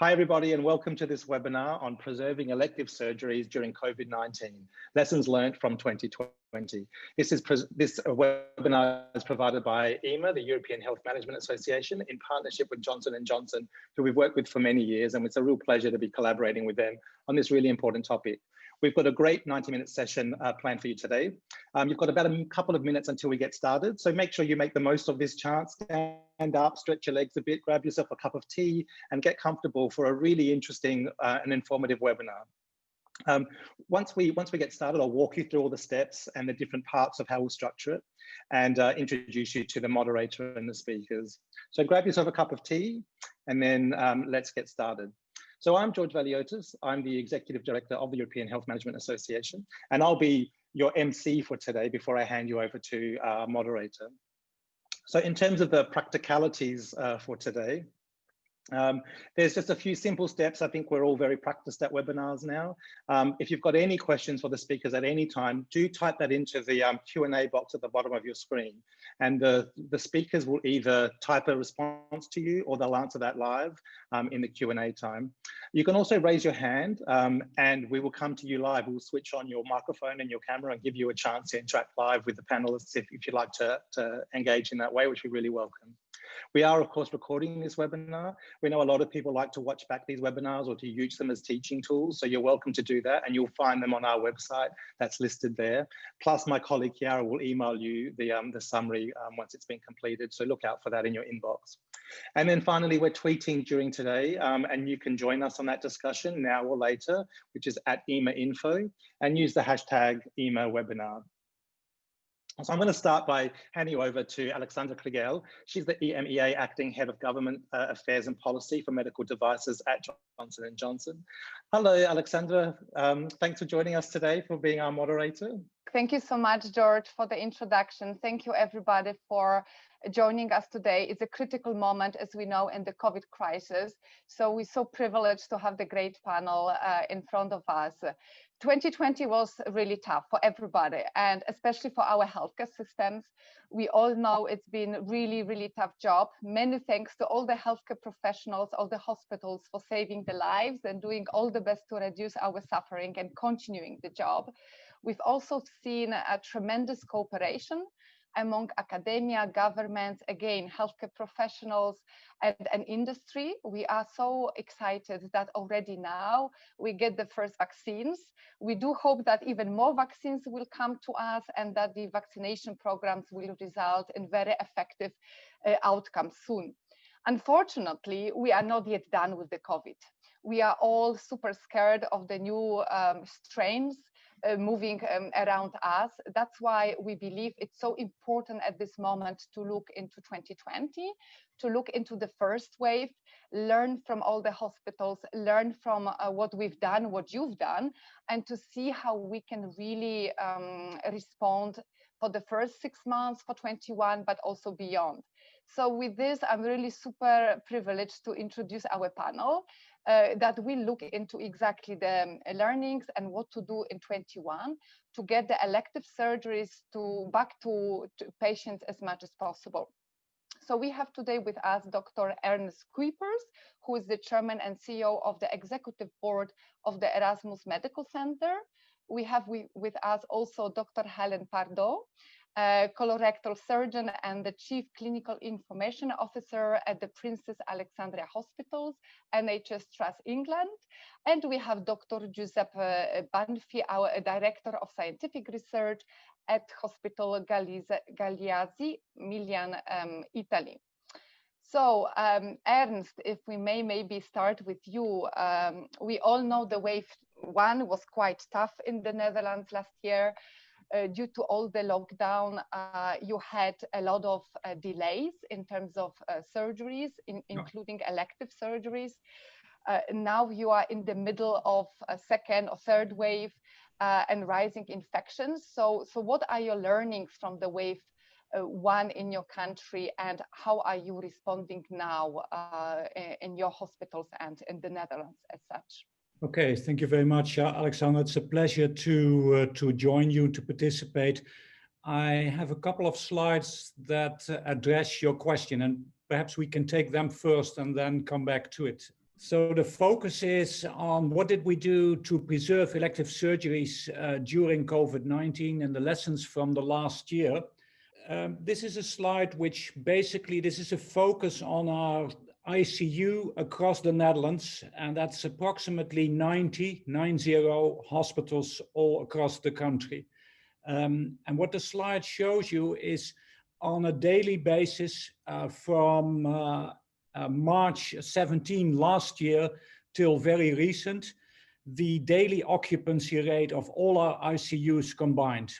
Hi, everybody, and welcome to this webinar on preserving elective surgeries during COVID-19, lessons learned from 2020. This webinar is provided by EHMA, the European Health Management Association, in partnership with Johnson & Johnson, who we've worked with for many years, and it's a real pleasure to be collaborating with them on this really important topic. We've got a great 90-minute session planned for you today. You've got about a couple of minutes until we get started, so make sure you make the most of this chance. Stand up, stretch your legs a bit, grab yourself a cup of tea, and get comfortable for a really interesting and informative webinar. Once we get started, I'll walk you through all the steps and the different parts of how we'll structure it, and introduce you to the moderator and the speakers. So grab yourself a cup of tea, and then let's get started. So I'm George Valiotis. I'm the Executive Director of the European Health Management Association, and I'll be your MC for today before I hand you over to our moderator. So in terms of the practicalities for today, there's just a few simple steps. I think we're all very practiced at webinars now. If you've got any questions for the speakers at any time, do type that into the Q&A box at the bottom of your screen. And the speakers will either type a response to you or they'll answer that live in the Q&A time. You can also raise your hand and we will come to you live. We'll switch on your microphone and your camera and give you a chance to interact live with the panelists if you'd like to engage in that way, which we really welcome. We are, of course, recording this webinar. We know a lot of people like to watch back these webinars or to use them as teaching tools, so you're welcome to do that, and you'll find them on our website that's listed there. Plus, my colleague Chiara will email you the summary once it's been completed, so look out for that in your inbox. And then finally, we're tweeting during today, and you can join us on that discussion now or later, which is at EHMA Info, and use the hashtag EHMA Webinar. So I'm going to start by handing you over to Alexandra Kligel. She's the EMEA Acting Head of Government Affairs and Policy for Medical Devices at Johnson & Johnson. Hello, Alexandra. Thanks for joining us today, for being our moderator. Thank you so much, George, for the introduction. Thank you, everybody, for joining us today. It's a critical moment, as we know, in the COVID crisis. So we're so privileged to have the great panel in front of us. 2020 was really tough for everybody, and especially for our healthcare systems. We all know it's been really, really tough job. Many thanks to all the healthcare professionals, all the hospitals for saving the lives and doing all the best to reduce our suffering and continuing the job. We've also seen a tremendous cooperation among academia, governments, again, healthcare professionals and industry. We are so excited that already now we get the first vaccines. We do hope that even more vaccines will come to us and that the vaccination programs will result in very effective outcomes soon. Unfortunately, we are not yet done with the COVID. We are all super scared of the new strains moving around us. That's why we believe it's so important at this moment to look into 2020, to look into the first wave, learn from all the hospitals, learn from what we've done, what you've done, and to see how we can really respond for the first 6 months, for 21, but also beyond. So with this, I'm really super privileged to introduce our panel that will look into exactly the learnings and what to do in 21 to get the elective surgeries back to patients as much as possible. So we have today with us Dr. Ernst Kuipers, who is the Chairman and CEO of the Executive Board of the Erasmus Medical Center. We have with us also Dr. Helen Pardo, colorectal surgeon and the Chief Clinical Information Officer at the Princess Alexandra Hospitals, NHS Trust England. And we have Dr. Giuseppe Banfi, our Director of Scientific Research at Hospital Gagliazzi, Milan, Italy. So Ernst, if we may maybe start with you. We all know the wave 1 was quite tough in the Netherlands last year. Due to all the lockdown, you had a lot of delays in terms of surgeries, including elective surgeries. Now you are in the middle of a second or third wave and rising infections. So what are your learnings from the wave 1 in your country, and how are you responding now in your hospitals and in the Netherlands as such? Okay, thank you very much, Alexandra. It's a pleasure to join you, to participate. I have a couple of slides that address your question, and perhaps we can take them first and then come back to it. So the focus is on what did we do to preserve elective surgeries during COVID-19 and the lessons from the last year. This is a slide which basically, this is a focus on our ICU across the Netherlands, and that's approximately 90 hospitals all across the country. And what the slide shows you is on a daily basis from March 17 last year till very recent, the daily occupancy rate of all our ICUs combined.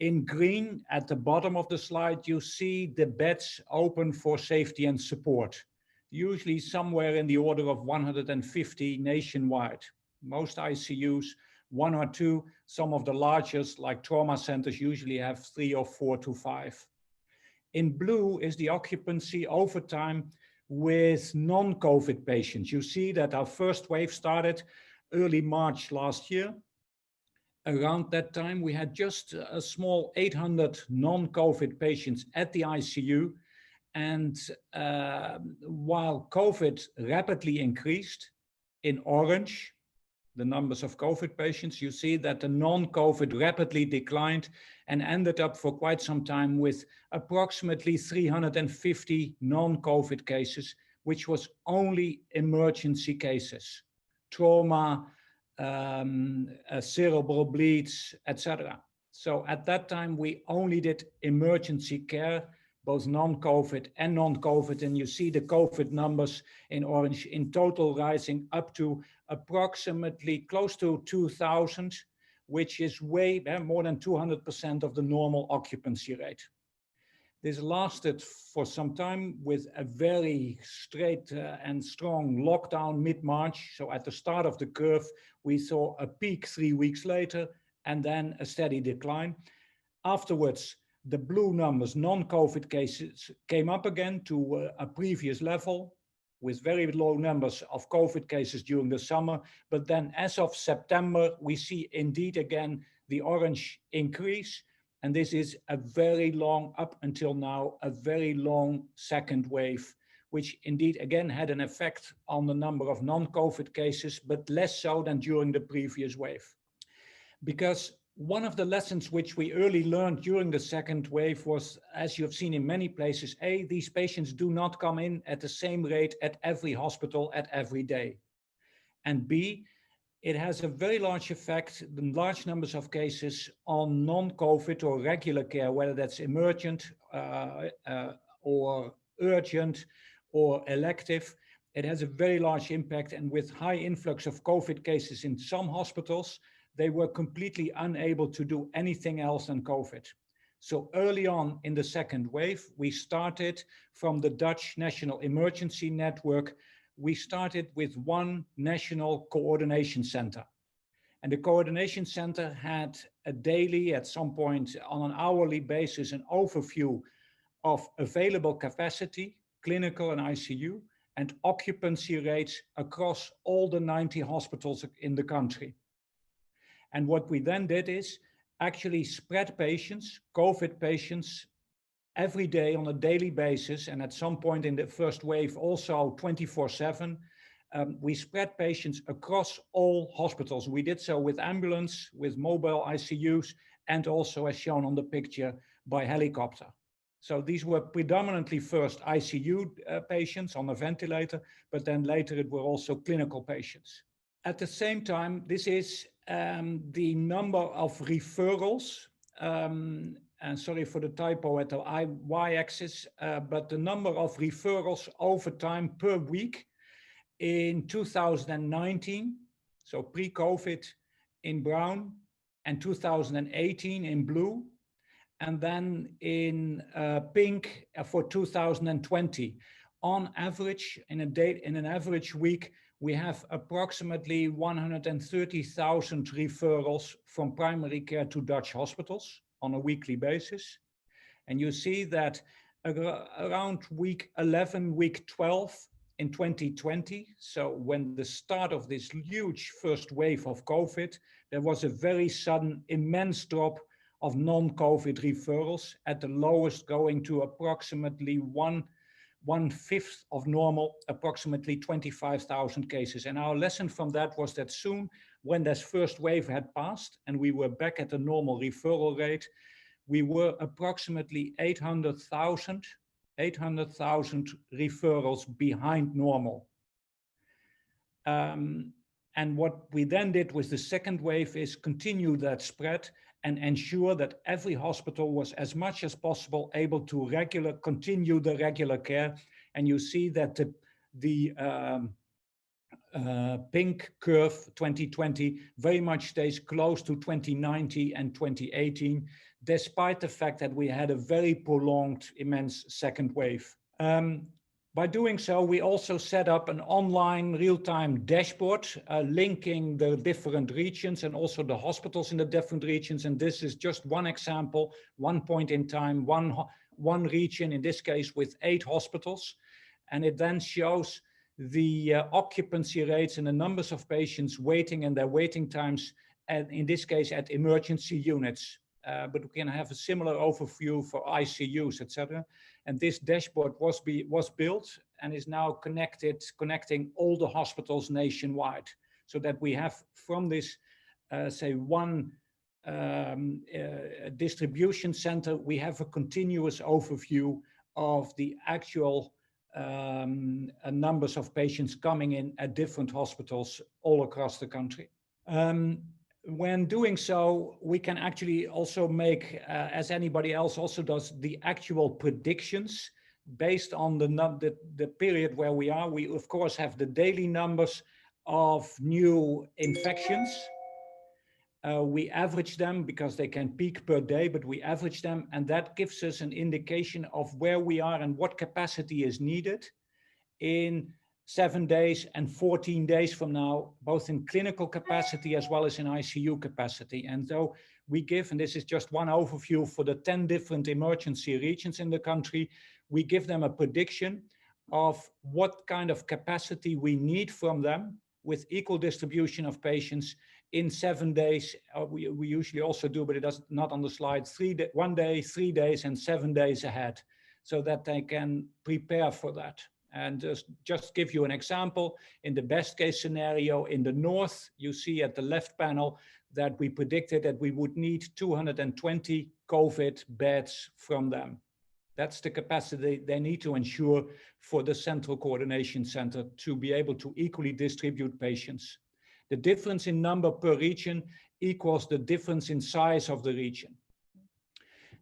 In green at the bottom of the slide, you see the beds open for safety and support, usually somewhere in the order of 150 nationwide. Most ICUs, 1 or 2, some of the largest like trauma centers usually have 3 or 4 to 5. In blue is the occupancy over time with non-COVID patients. You see that our first wave started early March last year. Around that time, we had just a small 800 non-COVID patients at the ICU. And while COVID rapidly increased in orange, the numbers of COVID patients, you see that the non-COVID rapidly declined and ended up for quite some time with approximately 350 non-COVID cases, which was only emergency cases, trauma, cerebral bleeds, etc. So at that time, we only did emergency care, both non-COVID and non-COVID, and you see the COVID numbers in orange in total rising up to approximately close to 2,000, which is way more than 200% of the normal occupancy rate. This lasted for some time with a very straight and strong lockdown mid-March. So at the start of the curve, we saw a peak 3 weeks later and then a steady decline. Afterwards, the blue numbers, non-COVID cases, came up again to a previous level with very low numbers of COVID cases during the summer. But then as of September, we see indeed again the orange increase. And this is a very long, up until now, a very long second wave, which indeed again had an effect on the number of non-COVID cases, but less so than during the previous wave. Because one of the lessons which we early learned during the second wave was, as you have seen in many places, A, these patients do not come in at the same rate at every hospital at every day. And B, it has a very large effect, the large numbers of cases on non-COVID or regular care, whether that's emergent or urgent or elective. It has a very large impact, and with high influx of COVID cases in some hospitals, they were completely unable to do anything else than COVID. So early on in the second wave, we started from the Dutch National Emergency Network. We started with one national coordination center. And the coordination center had a daily, at some point on an hourly basis, an overview of available capacity, clinical and ICU, and occupancy rates across all the 90 hospitals in the country. And what we then did is actually spread patients, COVID patients, every day on a daily basis, and at some point in the first wave also 24/7, we spread patients across all hospitals. We did so with ambulance, with mobile ICUs, and also, as shown on the picture, by helicopter. So these were predominantly first ICU patients on a ventilator, but then later it were also clinical patients. At the same time, this is the number of referrals, and sorry for the typo at the y-axis, but the number of referrals over time per week in 2019, so pre-COVID in brown, and 2018 in blue, and then in pink for 2020. On average, in an average week, we have approximately 130,000 referrals from primary care to Dutch hospitals on a weekly basis. And you see that around week 11, week 12 in 2020, so when the start of this huge first wave of COVID, there was a very sudden, immense drop of non-COVID referrals, at the lowest going to approximately 1 1/5 of normal, approximately 25,000 cases. And our lesson from that was that soon, when this first wave had passed and we were back at the normal referral rate, we were approximately 800,000 referrals behind normal. And what we then did with the second wave is continue that spread and ensure that every hospital was as much as possible able to continue the regular care. And you see that the pink curve 2020 very much stays close to 2019 and 2018, despite the fact that we had a very prolonged, immense second wave. By doing so, we also set up an online real-time dashboard linking the different regions and also the hospitals in the different regions. And this is just one example, one point in time, one region, in this case with 8 hospitals. And it then shows the occupancy rates and the numbers of patients waiting and their waiting times, and in this case at emergency units. But we can have a similar overview for ICUs, etc. And this dashboard was built and is now connecting all the hospitals nationwide, so that we have from this, say, one distribution center, we have a continuous overview of the actual numbers of patients coming in at different hospitals all across the country. When doing so, we can actually also make, as anybody else also does, the actual predictions based on the period where we are. We, of course, have the daily numbers of new infections. We average them because they can peak per day, but we average them, and that gives us an indication of where we are and what capacity is needed in 7 days and 14 days from now, both in clinical capacity as well as in ICU capacity. And so we give, and this is just one overview for the 10 different emergency regions in the country, we give them a prediction of what kind of capacity we need from them with equal distribution of patients in 7 days. We usually also do, but it does not on the slide, 1 day, 3 days, and 7 days ahead, so that they can prepare for that. And just give you an example, in the best case scenario in the north, you see at the left panel that we predicted that we would need 220 COVID beds from them. That's the capacity they need to ensure for the central coordination center to be able to equally distribute patients. The difference in number per region equals the difference in size of the region.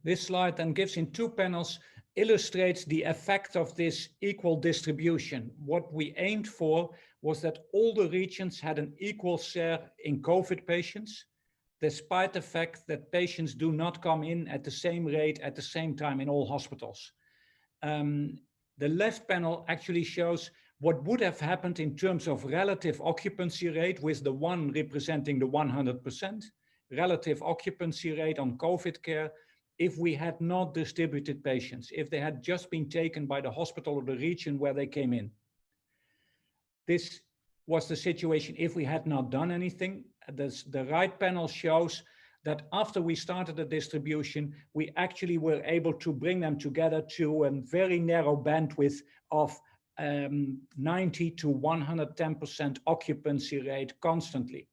This slide then gives in 2 panels, illustrates the effect of this equal distribution. What we aimed for was that all the regions had an equal share in COVID patients, despite the fact that patients do not come in at the same rate at the same time in all hospitals. The left panel actually shows what would have happened in terms of relative occupancy rate, with the 1 representing the 100%, relative occupancy rate on COVID care, if we had not distributed patients, if they had just been taken by the hospital or the region where they came in. This was the situation if we had not done anything. The right panel shows that after we started the distribution, we actually were able to bring them together to a very narrow bandwidth of 90 to 110% occupancy rate constantly.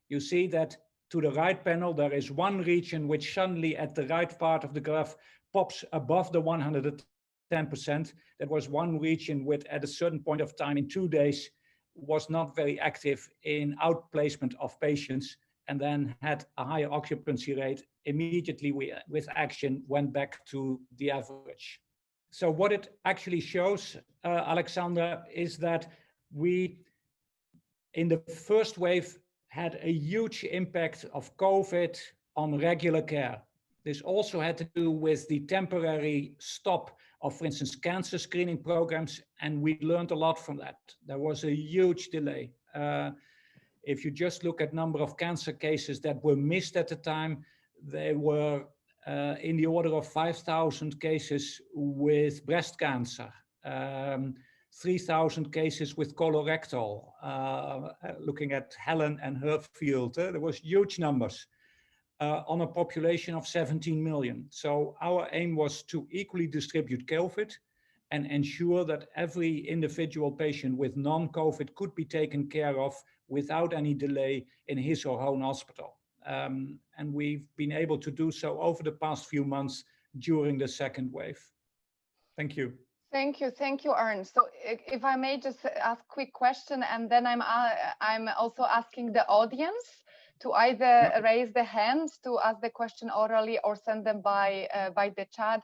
You see that to the right panel, there is one region which suddenly at the right part of the graph pops above the 110%. That was one region which at a certain point of time in 2 days was not very active in outplacement of patients, and then had a higher occupancy rate. Immediately with action went back to the average. So what it actually shows, Alexandra, is that we, in the first wave, had a huge impact of COVID on regular care. This also had to do with the temporary stop of, for instance, cancer screening programs, and we learned a lot from that. There was a huge delay. If you just look at number of cancer cases that were missed at the time, they were in the order of 5,000 cases with breast cancer, 3,000 cases with colorectal, looking at Helen and her field, there was huge numbers on a population of 17 million. So our aim was to equally distribute COVID and ensure that every individual patient with non-COVID could be taken care of without any delay in his or her own hospital. And we've been able to do so over the past few months during the second wave. Thank you. Thank you, Ernst. So if I may just ask a quick question, and then I'm also asking the audience to either raise the hands to ask the question orally or send them by the chat.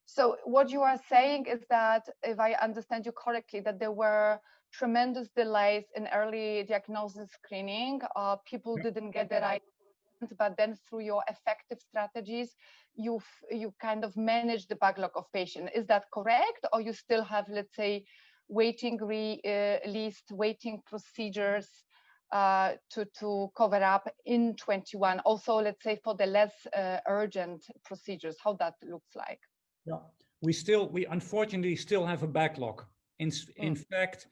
So what you are saying is that, if I understand you correctly, that there were tremendous delays in early diagnosis screening. People didn't get the right, but then through your effective strategies, you kind of manage the backlog of patients. Is that correct? Or you still have, let's say, waiting procedures to cover up in 21? Also, let's say, for the less urgent procedures, how that looks like? Yeah, we unfortunately still have a backlog. In fact,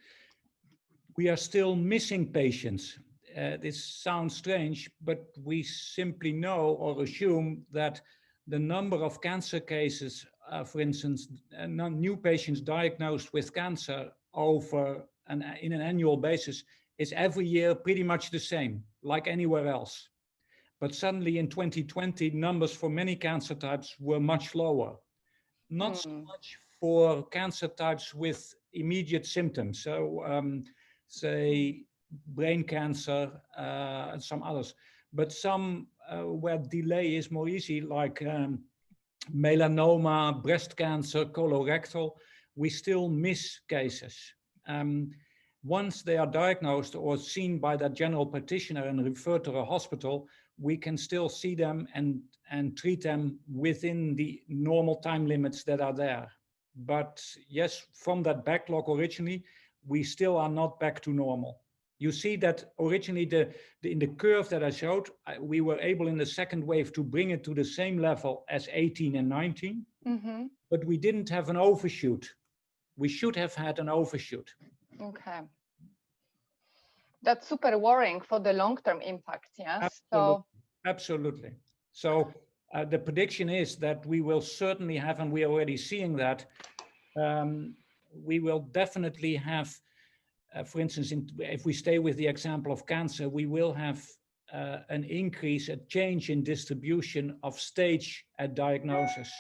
we are still missing patients. This sounds strange, but we simply know or assume that the number of cancer cases, for instance, new patients diagnosed with cancer in an annual basis is every year pretty much the same, like anywhere else. But suddenly in 2020, numbers for many cancer types were much lower. Not so much for cancer types with immediate symptoms. So say brain cancer and some others, but some where delay is more easy, like melanoma, breast cancer, colorectal, we still miss cases. Once they are diagnosed or seen by that general practitioner and referred to a hospital, we can still see them and treat them within the normal time limits that are there. But yes, from that backlog originally, we still are not back to normal. You see that originally in the curve that I showed, we were able in the second wave to bring it to the same level as 18 and 19, but we didn't have an overshoot. We should have had an overshoot. Okay. That's super worrying for the long-term impact, yes? Absolutely. So the prediction is that we will certainly have, and we are already seeing that, we will definitely have, for instance, if we stay with the example of cancer, we will have an increase, a change in distribution of stage at diagnosis.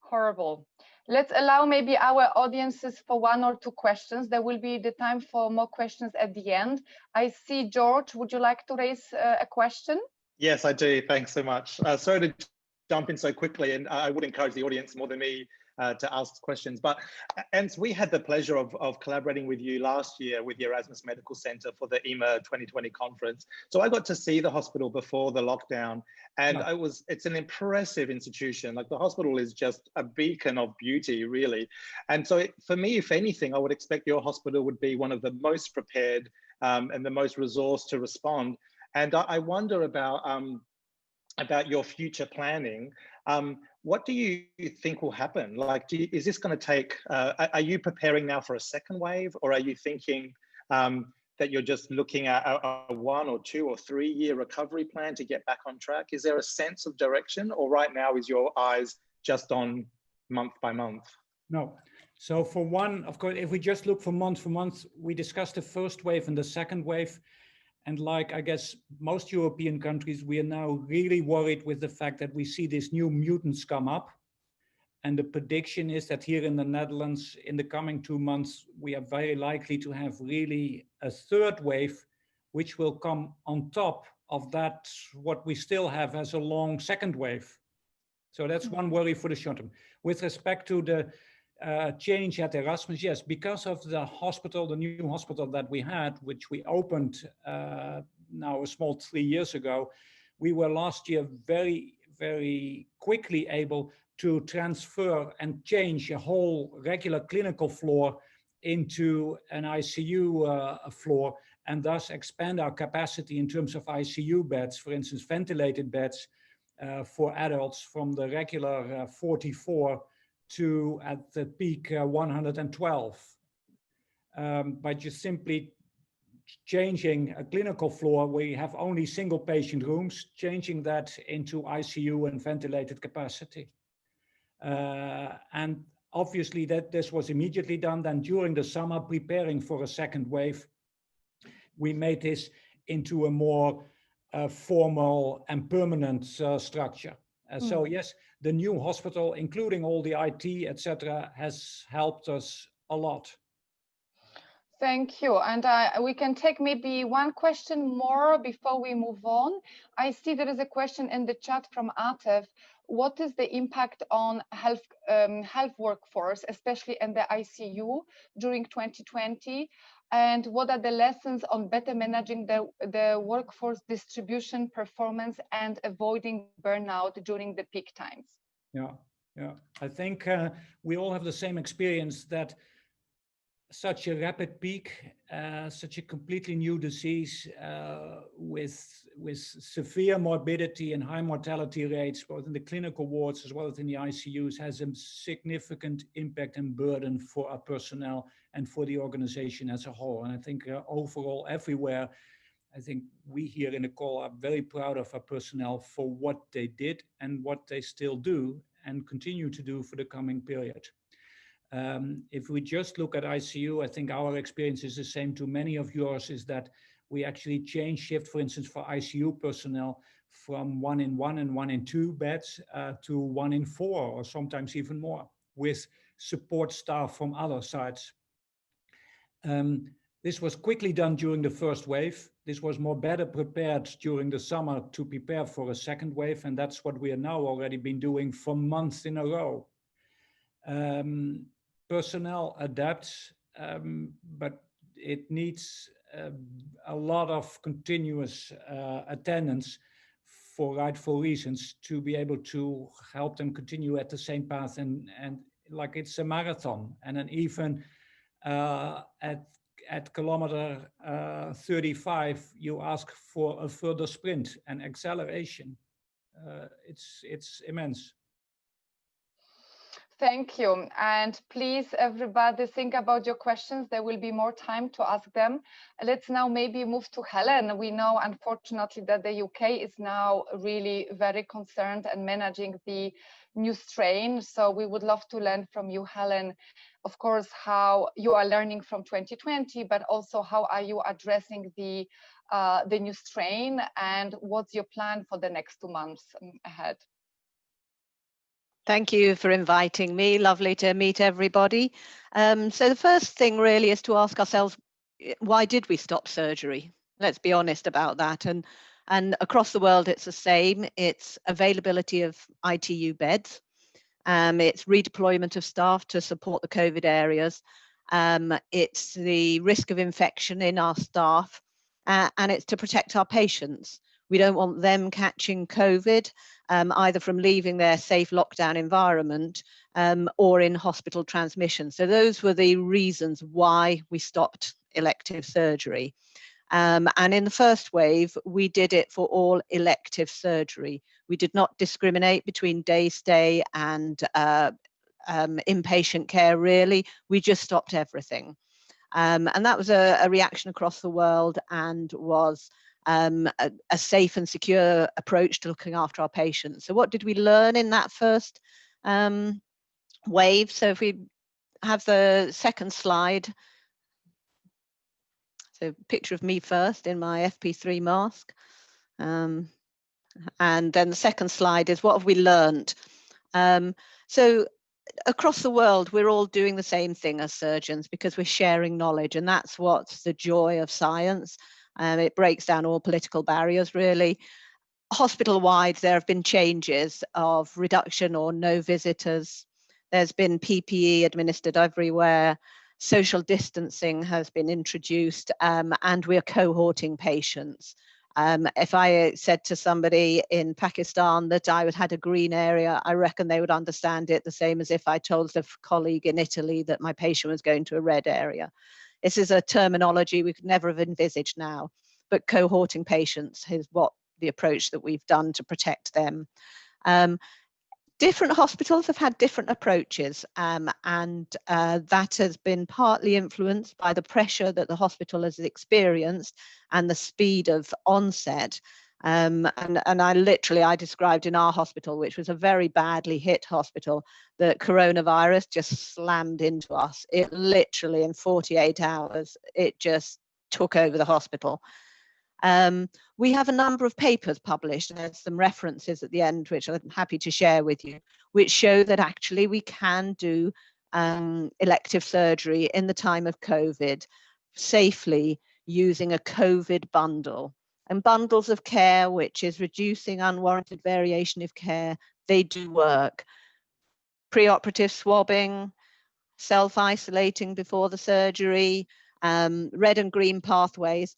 Horrible. Let's allow maybe our audiences for one or two questions. There will be the time for more questions at the end. I see George, would you like to raise a question? Yes, I do. Thanks so much. Sorry to jump in so quickly, and I would encourage the audience more than me to ask questions. But Ernst, we had the pleasure of collaborating with you last year with the Erasmus Medical Center for the EHMA 2020 conference. So I got to see the hospital before the lockdown, and it's an impressive institution. Like, the hospital is just a beacon of beauty, really. And so for me, if anything, I would expect your hospital would be one of the most prepared and the most resourced to respond. And I wonder about your future planning. What do you think will happen? Like, is this going to take, are you preparing now for a second wave, or are you thinking that you're just looking at a 1 or 2 or 3 year recovery plan to get back on track? Is there a sense of direction, or right now is your eyes just on month by month? No. So for one, of course, if we just look for month, we discussed the first wave and the second wave. And like, I guess, most European countries, we are now really worried with the fact that we see these new mutants come up. And the prediction is that here in the Netherlands, in the coming 2 months, we are very likely to have really a third wave, which will come on top of that, what we still have as a long second wave. So that's one worry for the short term. With respect to the change at Erasmus, yes, because of the hospital, the new hospital that we had, which we opened now a small 3 years ago, we were last year very, very quickly able to transfer and change a whole regular clinical floor into an ICU floor, and thus expand our capacity in terms of ICU beds, for instance, ventilated beds for adults from the regular 44 to, at the peak, 112, by just simply changing a clinical floor where you have only single patient rooms, changing that into ICU and ventilated capacity. And obviously that this was immediately done. Then during the summer, preparing for a second wave, we made this into a more formal and permanent structure. So yes, the new hospital, including all the IT, etc., has helped us a lot. Thank you. And we can take maybe one question more before we move on. I see there is a question in the chat from Atef. What is the impact on health workforce, especially in the ICU during 2020? And what are the lessons on better managing the workforce distribution, performance, and avoiding burnout during the peak times? Yeah. I think we all have the same experience that such a rapid peak, such a completely new disease with severe morbidity and high mortality rates, both in the clinical wards as well as in the ICUs, has a significant impact and burden for our personnel and for the organization as a whole. And I think overall, everywhere, I think we here in the call are very proud of our personnel for what they did and what they still do and continue to do for the coming period. If we just look at ICU, I think our experience is the same to many of yours, is that we actually change shift, for instance, for ICU personnel from 1 in 1 and 1 in 2 beds to 1 in 4, or sometimes even more, with support staff from other sites. This was quickly done during the first wave. This was more better prepared during the summer to prepare for a second wave, and that's what we are now already been doing for months in a row. Personnel adapts, but it needs a lot of continuous attendance for rightful reasons to be able to help them continue at the same path, and like it's a marathon, and then even at kilometer 35 you ask for a further sprint and acceleration. It's immense. Thank you. And please, everybody, think about your questions. There will be more time to ask them. Let's now maybe move to Helen. We know, unfortunately, that the UK is now really very concerned and managing the new strain. So we would love to learn from you, Helen, of course, how you are learning from 2020, but also how are you addressing the new strain, and what's your plan for the next 2 months ahead? Thank you for inviting me. Lovely to meet everybody. So the first thing really is to ask ourselves, why did we stop surgery? Let's be honest about that. And across the world, it's the same. It's availability of ITU beds. It's redeployment of staff to support the COVID areas. It's the risk of infection in our staff, and it's to protect our patients. We don't want them catching COVID, either from leaving their safe lockdown environment or in hospital transmission. So those were the reasons why we stopped elective surgery. And in the first wave, we did it for all elective surgery. We did not discriminate between day stay and inpatient care, really. We just stopped everything. And that was a reaction across the world, and was a safe and secure approach to looking after our patients. So what did we learn in that first wave? So if we have the second slide. So picture of me first in my FP3 mask. And then the second slide is what have we learned? So across the world, we're all doing the same thing as surgeons, because we're sharing knowledge, and that's what's the joy of science. It breaks down all political barriers, really. Hospital-wide, there have been changes of reduction or no visitors. There's been PPE administered everywhere. Social distancing has been introduced, and we're cohorting patients. If I said to somebody in Pakistan that I had a green area, I reckon they would understand it the same as if I told a colleague in Italy that my patient was going to a red area. This is a terminology we could never have envisaged now, but cohorting patients is what the approach that we've done to protect them. Different hospitals have had different approaches, and that has been partly influenced by the pressure that the hospital has experienced and the speed of onset. And I described in our hospital, which was a very badly hit hospital, that coronavirus just slammed into us. It literally, in 48 hours, it just took over the hospital. We have a number of papers published, and there's some references at the end, which I'm happy to share with you, which show that actually we can do elective surgery in the time of COVID safely using a COVID bundle. And bundles of care, which is reducing unwarranted variation of care, they do work. Preoperative swabbing, self-isolating before the surgery, red and green pathways.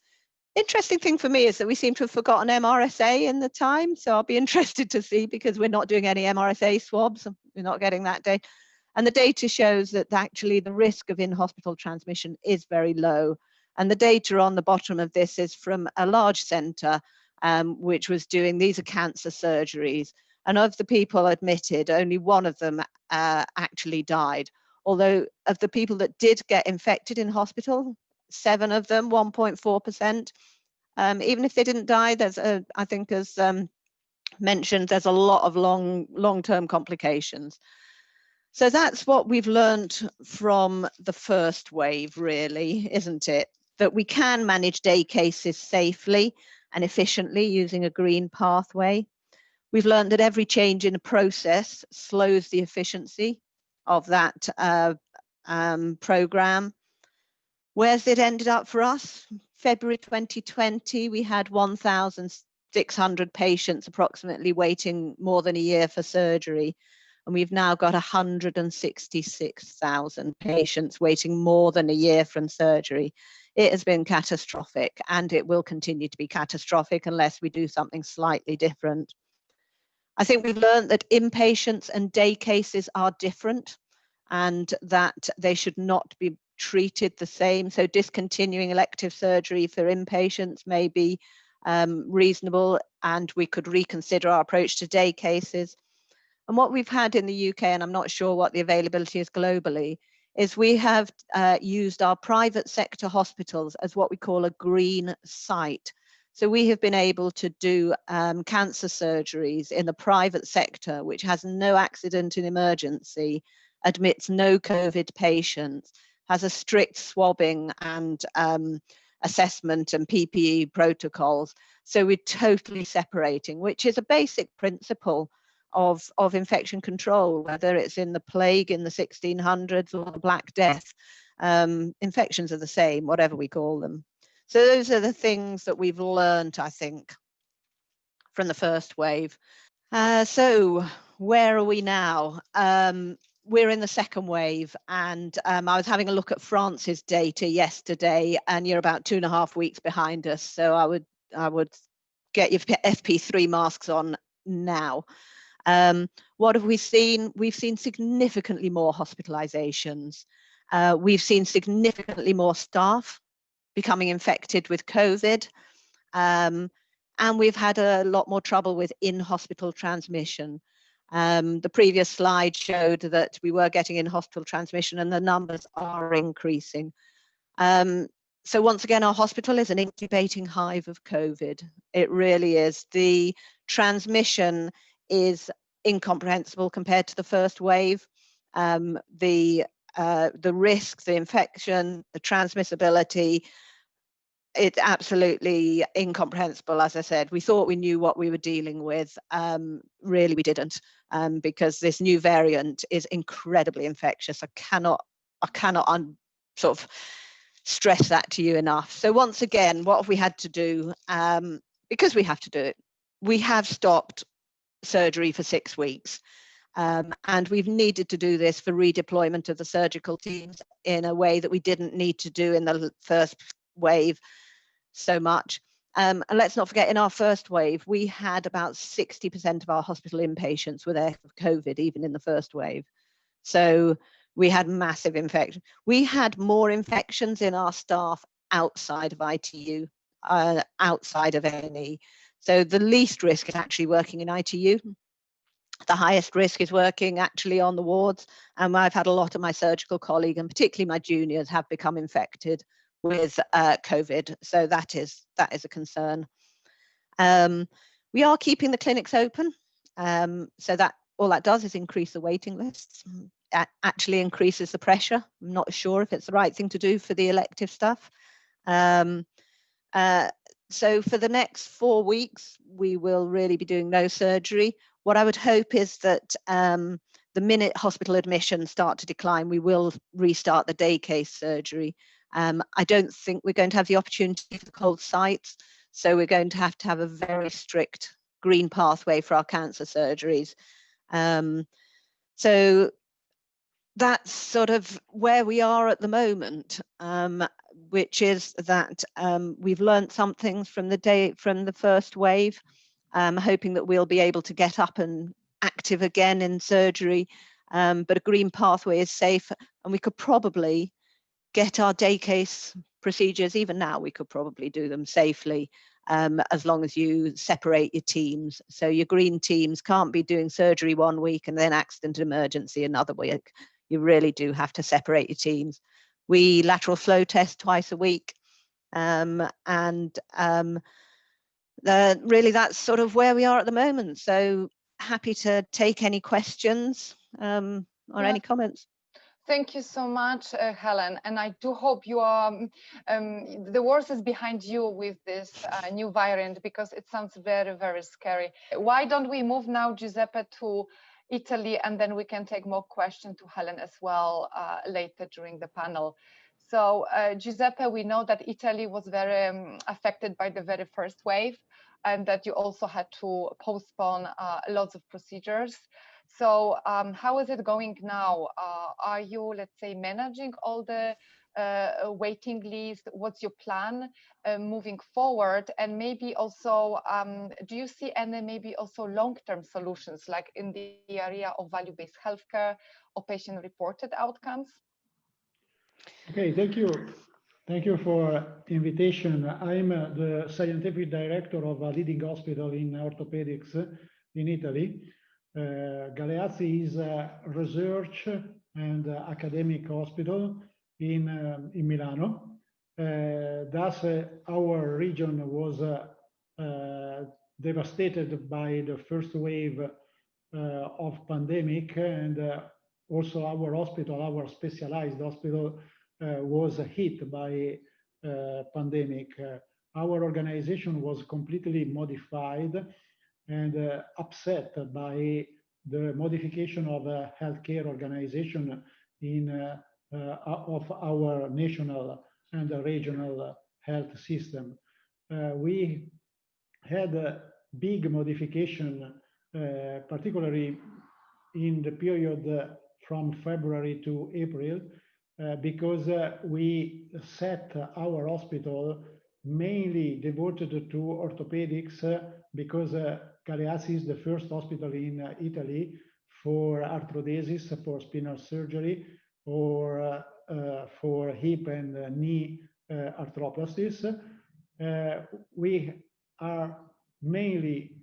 Interesting thing for me is that we seem to have forgotten MRSA in the time. So I'll be interested to see, because we're not doing any MRSA swabs. We're not getting that data. And the data shows that actually the risk of in-hospital transmission is very low. And the data on the bottom of this is from a large centre, which was doing, these are cancer surgeries. And of the people admitted, only one of them actually died. Although of the people that did get infected in hospital, 7 of them, 1.4%, even if they didn't die, there's I think as mentioned, there's a lot of long-term complications. So that's what we've learned from the first wave, really, isn't it? That we can manage day cases safely and efficiently using a green pathway. We've learned that every change in a process slows the efficiency of that program. Where's it ended up for us? February 2020, we had 1,600 patients approximately waiting more than a year for surgery. And we've now got 166,000 patients waiting more than a year from surgery. It has been catastrophic, and it will continue to be catastrophic unless we do something slightly different. I think we've learned that inpatients and day cases are different, and that they should not be treated the same. So discontinuing elective surgery for inpatients may be reasonable, and we could reconsider our approach to day cases. And what we've had in the UK, and I'm not sure what the availability is globally, is we have used our private sector hospitals as what we call a green site. So we have been able to do cancer surgeries in the private sector, which has no accident in emergency, admits no COVID patients, has a strict swabbing and assessment and PPE protocols. So we're totally separating, which is a basic principle of infection control, whether it's in the plague in the 1600s or the Black Death. Infections are the same, whatever we call them. So those are the things that we've learned, I think, from the first wave. So where are we now? We're in the second wave, and I was having a look at France's data yesterday, and you're about 2.5 weeks behind us. So I would get your FP3 masks on now. What have we seen? We've seen significantly more hospitalizations. We've seen significantly more staff becoming infected with COVID. And we've had a lot more trouble with in-hospital transmission. The previous slide showed that we were getting in-hospital transmission, and the numbers are increasing. So once again, our hospital is an incubating hive of COVID. It really is. The transmission is incomprehensible compared to the first wave. The risk, the infection, the transmissibility, it's absolutely incomprehensible. As I said, we thought we knew what we were dealing with. Really, we didn't, because this new variant is incredibly infectious. I cannot sort of stress that to you enough. So once again, what have we had to do? Because we have to do it, we have stopped surgery for 6 weeks. And we've needed to do this for redeployment of the surgical teams in a way that we didn't need to do in the first wave so much. And let's not forget, in our first wave, we had about 60% of our hospital inpatients were there for COVID, even in the first wave. So we had massive infection. We had more infections in our staff outside of ITU, outside of A&E. So the least risk is actually working in ITU. The highest risk is working actually on the wards. And I've had a lot of my surgical colleagues, and particularly my juniors, have become infected with COVID. So that is a concern. We are keeping the clinics open, so that all that does is increase the waiting lists. Actually increases the pressure. I'm not sure if it's the right thing to do for the elective stuff. So for the next 4 weeks, we will really be doing no surgery. What I would hope is that the minute hospital admissions start to decline, we will restart the day case surgery. I don't think we're going to have the opportunity for the cold sites, so we're going to have a very strict green pathway for our cancer surgeries. So that's sort of where we are at the moment, which is that we've learned some things from the first wave, hoping that we'll be able to get up and active again in surgery, but a green pathway is safe, and we could probably get our day case procedures, even now we could probably do them safely, as long as you separate your teams. So your green teams can't be doing surgery 1 week and then accident emergency another week. You really do have to separate your teams. We lateral flow test twice a week, really that's sort of where we are at the moment. So happy to take any questions or any comments. Thank you so much, Helen. And I do hope you are, the worst is behind you with this new variant, because it sounds very, very scary. Why don't we move now, Giuseppe, to Italy, and then we can take more questions to Helen as well later during the panel. So Giuseppe, we know that Italy was very affected by the very first wave, and that you also had to postpone lots of procedures. So how is it going now? Are you, let's say, managing all the waiting list? What's your plan moving forward? And maybe also, do you see any maybe also long-term solutions, like in the area of value-based healthcare or patient-reported outcomes? Okay, thank you. Thank you for the invitation. I'm the scientific director of a leading hospital in orthopedics in Italy. Galeazzi is a research and academic hospital in Milano. Thus, our region was devastated by the first wave of pandemic, and also our hospital, our specialized hospital, was hit by pandemic. Our organization was completely modified and upset by the modification of a healthcare organization of our national and regional health system. We had a big modification, particularly in the period from February to April, because we set our hospital mainly devoted to orthopedics, because Galeazzi is the first hospital in Italy for arthrodesis, for spinal surgery, or for hip and knee arthroplasties. We are mainly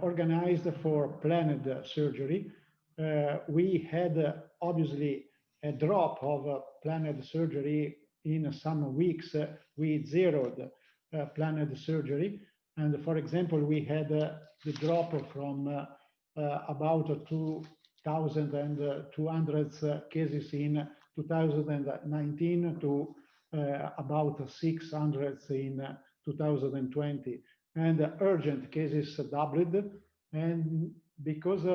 organized for planned surgery. We had obviously a drop of planned surgery in some weeks. We zeroed planned surgery. And for example, we had the drop from about 2,200 cases in 2019 to about 600 in 2020. And urgent cases doubled. And because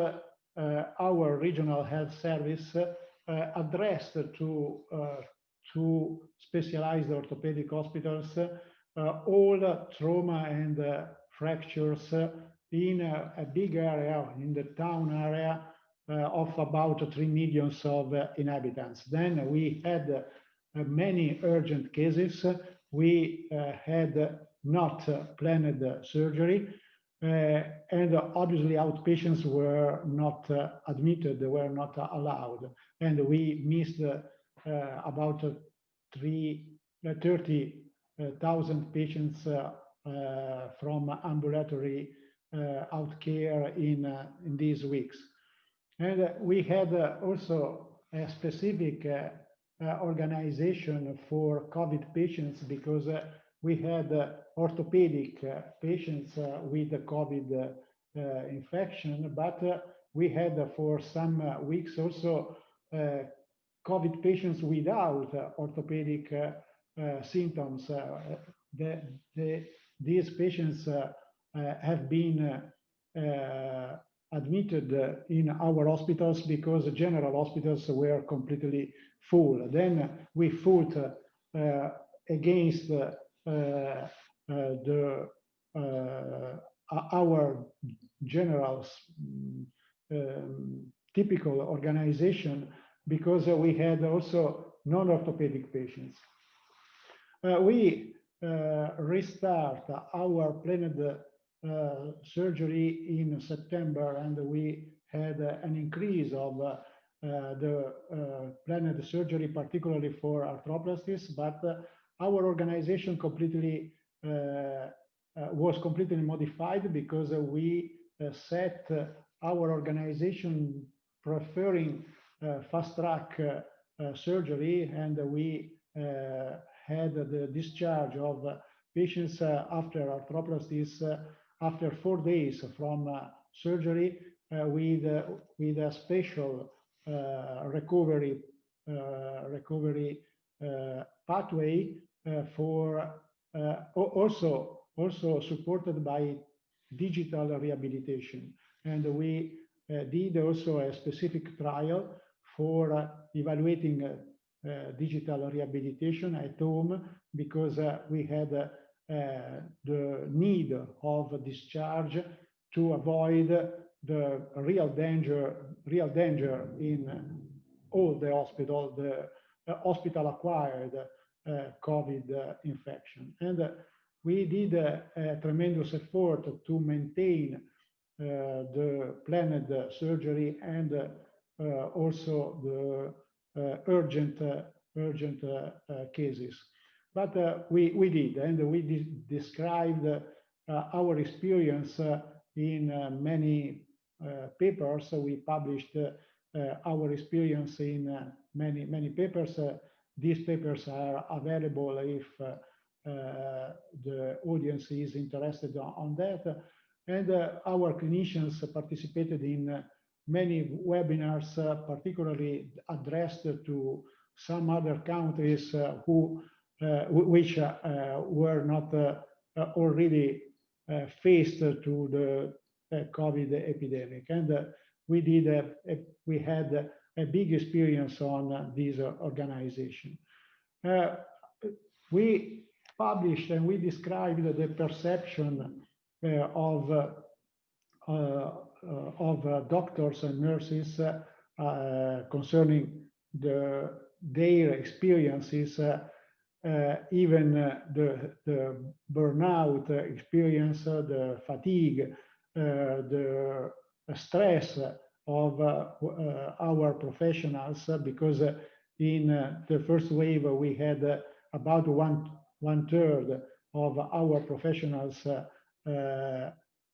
our regional health service addressed to two specialized orthopedic hospitals all trauma and fractures in a big area, in the town area of about 3 million of inhabitants. Then we had many urgent cases. We had not planned surgery, and obviously outpatients were not admitted, they were not allowed. And we missed about 30,000 patients from ambulatory outcare in these weeks. And we had also a specific organization for COVID patients, because we had orthopedic patients with the COVID infection, but we had for some weeks also COVID patients without orthopedic symptoms. These patients have been admitted in our hospitals because general hospitals were completely full. Then we fought against our general typical organization, because we had also non-orthopedic patients. We restart our planned surgery in September, and we had an increase of the planned surgery, particularly for arthroplasties, but our organization was completely modified, because we set our organization preferring fast-track surgery, and we had the discharge of patients after arthroplasties after 4 days from surgery with a special recovery pathway for also supported by digital rehabilitation. And we did also a specific trial for evaluating digital rehabilitation at home, because we had the need of discharge to avoid the real danger in all the hospital-acquired COVID infection. And we did a tremendous effort to maintain the planned surgery and also the urgent cases. But we did, and we described our experience in many papers. So we published our experience in many papers. These papers are available if the audience is interested on that. And our clinicians participated in many webinars, particularly addressed to some other countries which were not already faced to the COVID epidemic. And we had a big experience on this organization. We published and we described the perception of doctors and nurses concerning their experiences, even the burnout experience, the fatigue, the stress of our professionals, because in the first wave we had about one third of our professionals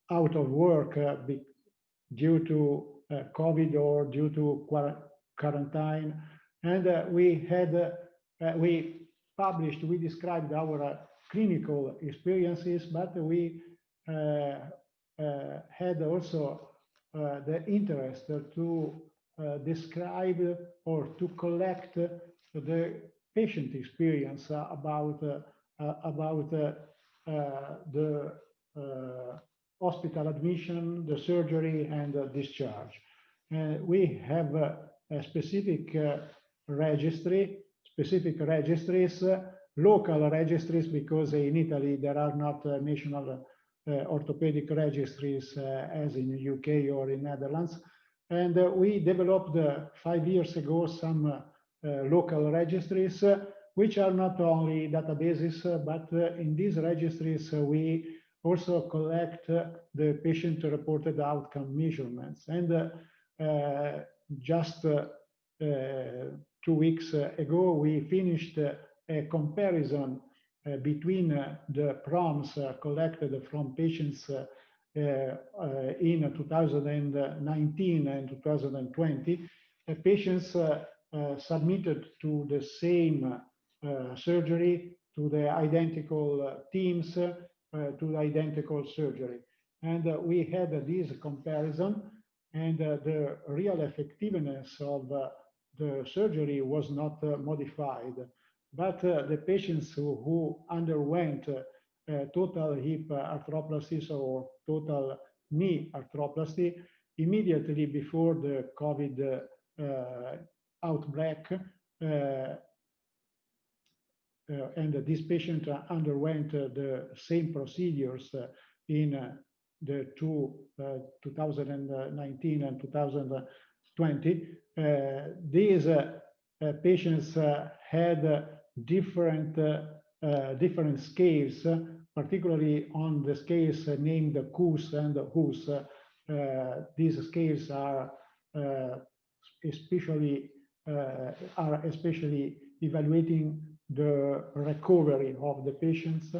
out of work due to COVID or due to quarantine. And we described our clinical experiences, but we had also the interest to describe or to collect the patient experience about the hospital admission, the surgery, and the discharge. We have a specific registries, local registries, because in Italy there are not national orthopedic registries as in the UK or in Netherlands. And we developed 5 years ago some local registries, which are not only databases, but in these registries we also collect the patient-reported outcome measurements. And just 2 weeks ago, we finished a comparison between the PROMs collected from patients in 2019 and 2020. Patients submitted to the same surgery to the identical teams, to the identical surgery. And we had this comparison, and the real effectiveness of the surgery was not modified. But the patients who underwent total hip arthroplasty or total knee arthroplasty immediately before the COVID outbreak, and this patient underwent the same procedures in the 2019 and 2020. These patients had different scales, particularly on the scales named KUS and HUS. These scales are especially evaluating the recovery of the patients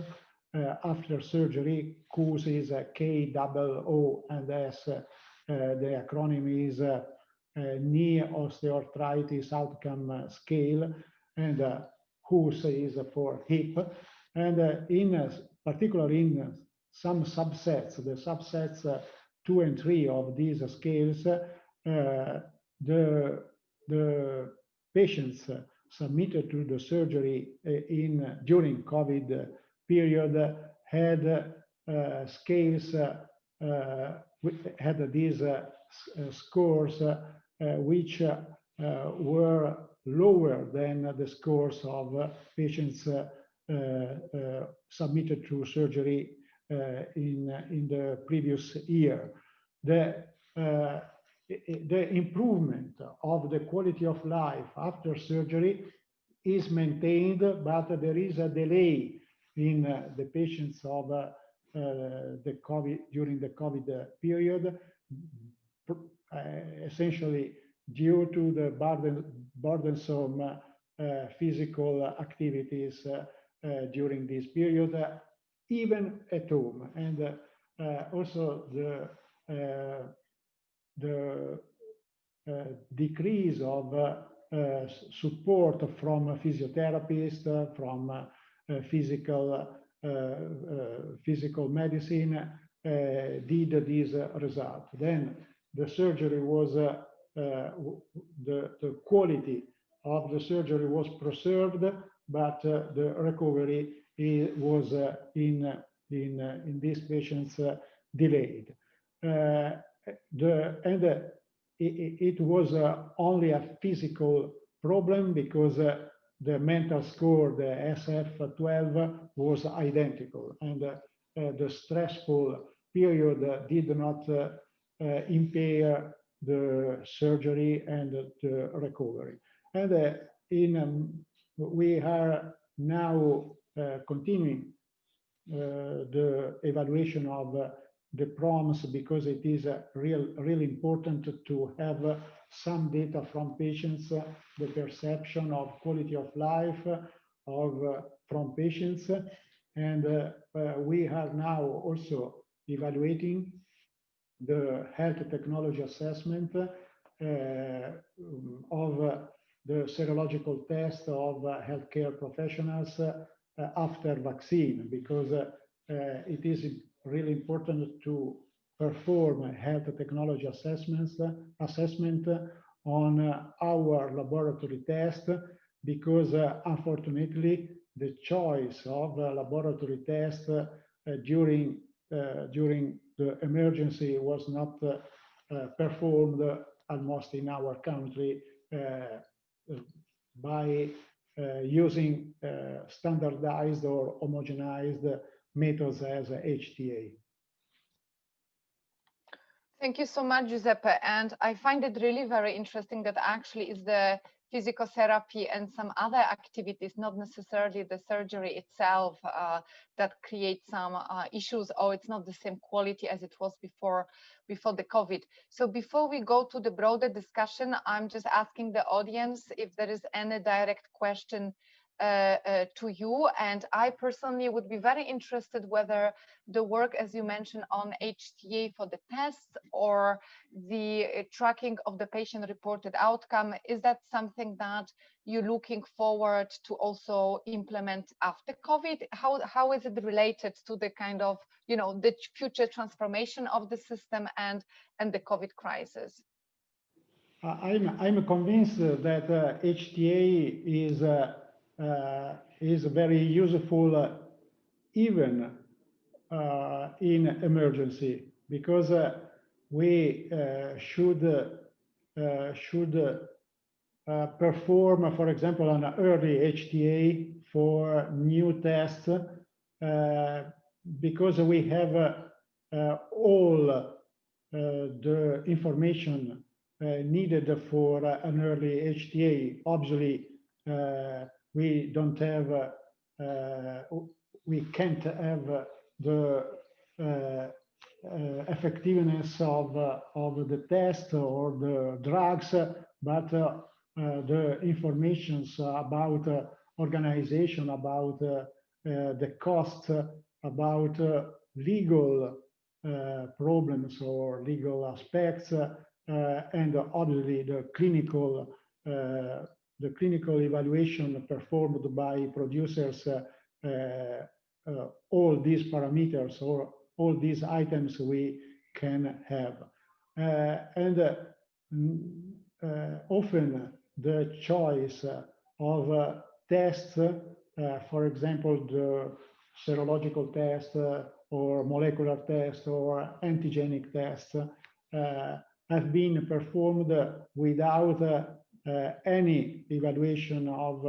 after surgery. KUS is KOOS. The acronym is Knee Osteoarthritis Outcome Scale, and HUS is for hip. And particularly in some subsets, the subsets 2 and 3 of these scales, the patients submitted to the surgery during COVID period had scales had these scores which were lower than the scores of patients submitted to surgery in the previous year. The improvement of the quality of life after surgery is maintained, but there is a delay in the patients of the COVID during the COVID period, essentially due to the burdensome physical activities during this period, even at home, and also the decrease of support from physiotherapists, from physical medicine did this result. Then the surgery was the quality of the surgery was preserved, but the recovery was in these patients delayed. It was only a physical problem because the mental score, the SF-12, was identical, and the stressful period did not impair the surgery and the recovery. And we are now continuing the evaluation of the PROMs, because it is really important to have some data from patients, the perception of quality of life from patients. And we are now also evaluating the health technology assessment of the serological test of healthcare professionals after vaccine, because it is really important to perform a health technology assessment on our laboratory test, because unfortunately the choice of a laboratory test during the emergency was not performed almost in our country by using standardized or homogenized methods as HTA. Thank you so much, Giuseppe. And I find it really very interesting that actually is the physiotherapy and some other activities, not necessarily the surgery itself, that create some issues, or it's not the same quality as it was before the COVID. So before we go to the broader discussion, I'm just asking the audience if there is any direct question to you. And I personally would be very interested whether the work, as you mentioned, on HTA for the tests or the tracking of the patient-reported outcome, is that something that you're looking forward to also implement after COVID? How is it related to the kind of, the future transformation of the system and the COVID crisis? I'm convinced that HTA is very useful even in emergency, because we should perform, for example, an early HTA for new tests, because we have all the information needed for an early HTA. Obviously, we don't have, we can't have the effectiveness of the test or the drugs, but the informations about organization, about the cost, about legal problems or legal aspects, and obviously the clinical evaluation performed by producers. All these parameters or all these items we can have, and often the choice of tests, for example, the serological test or molecular test or antigenic test, have been performed without any evaluation of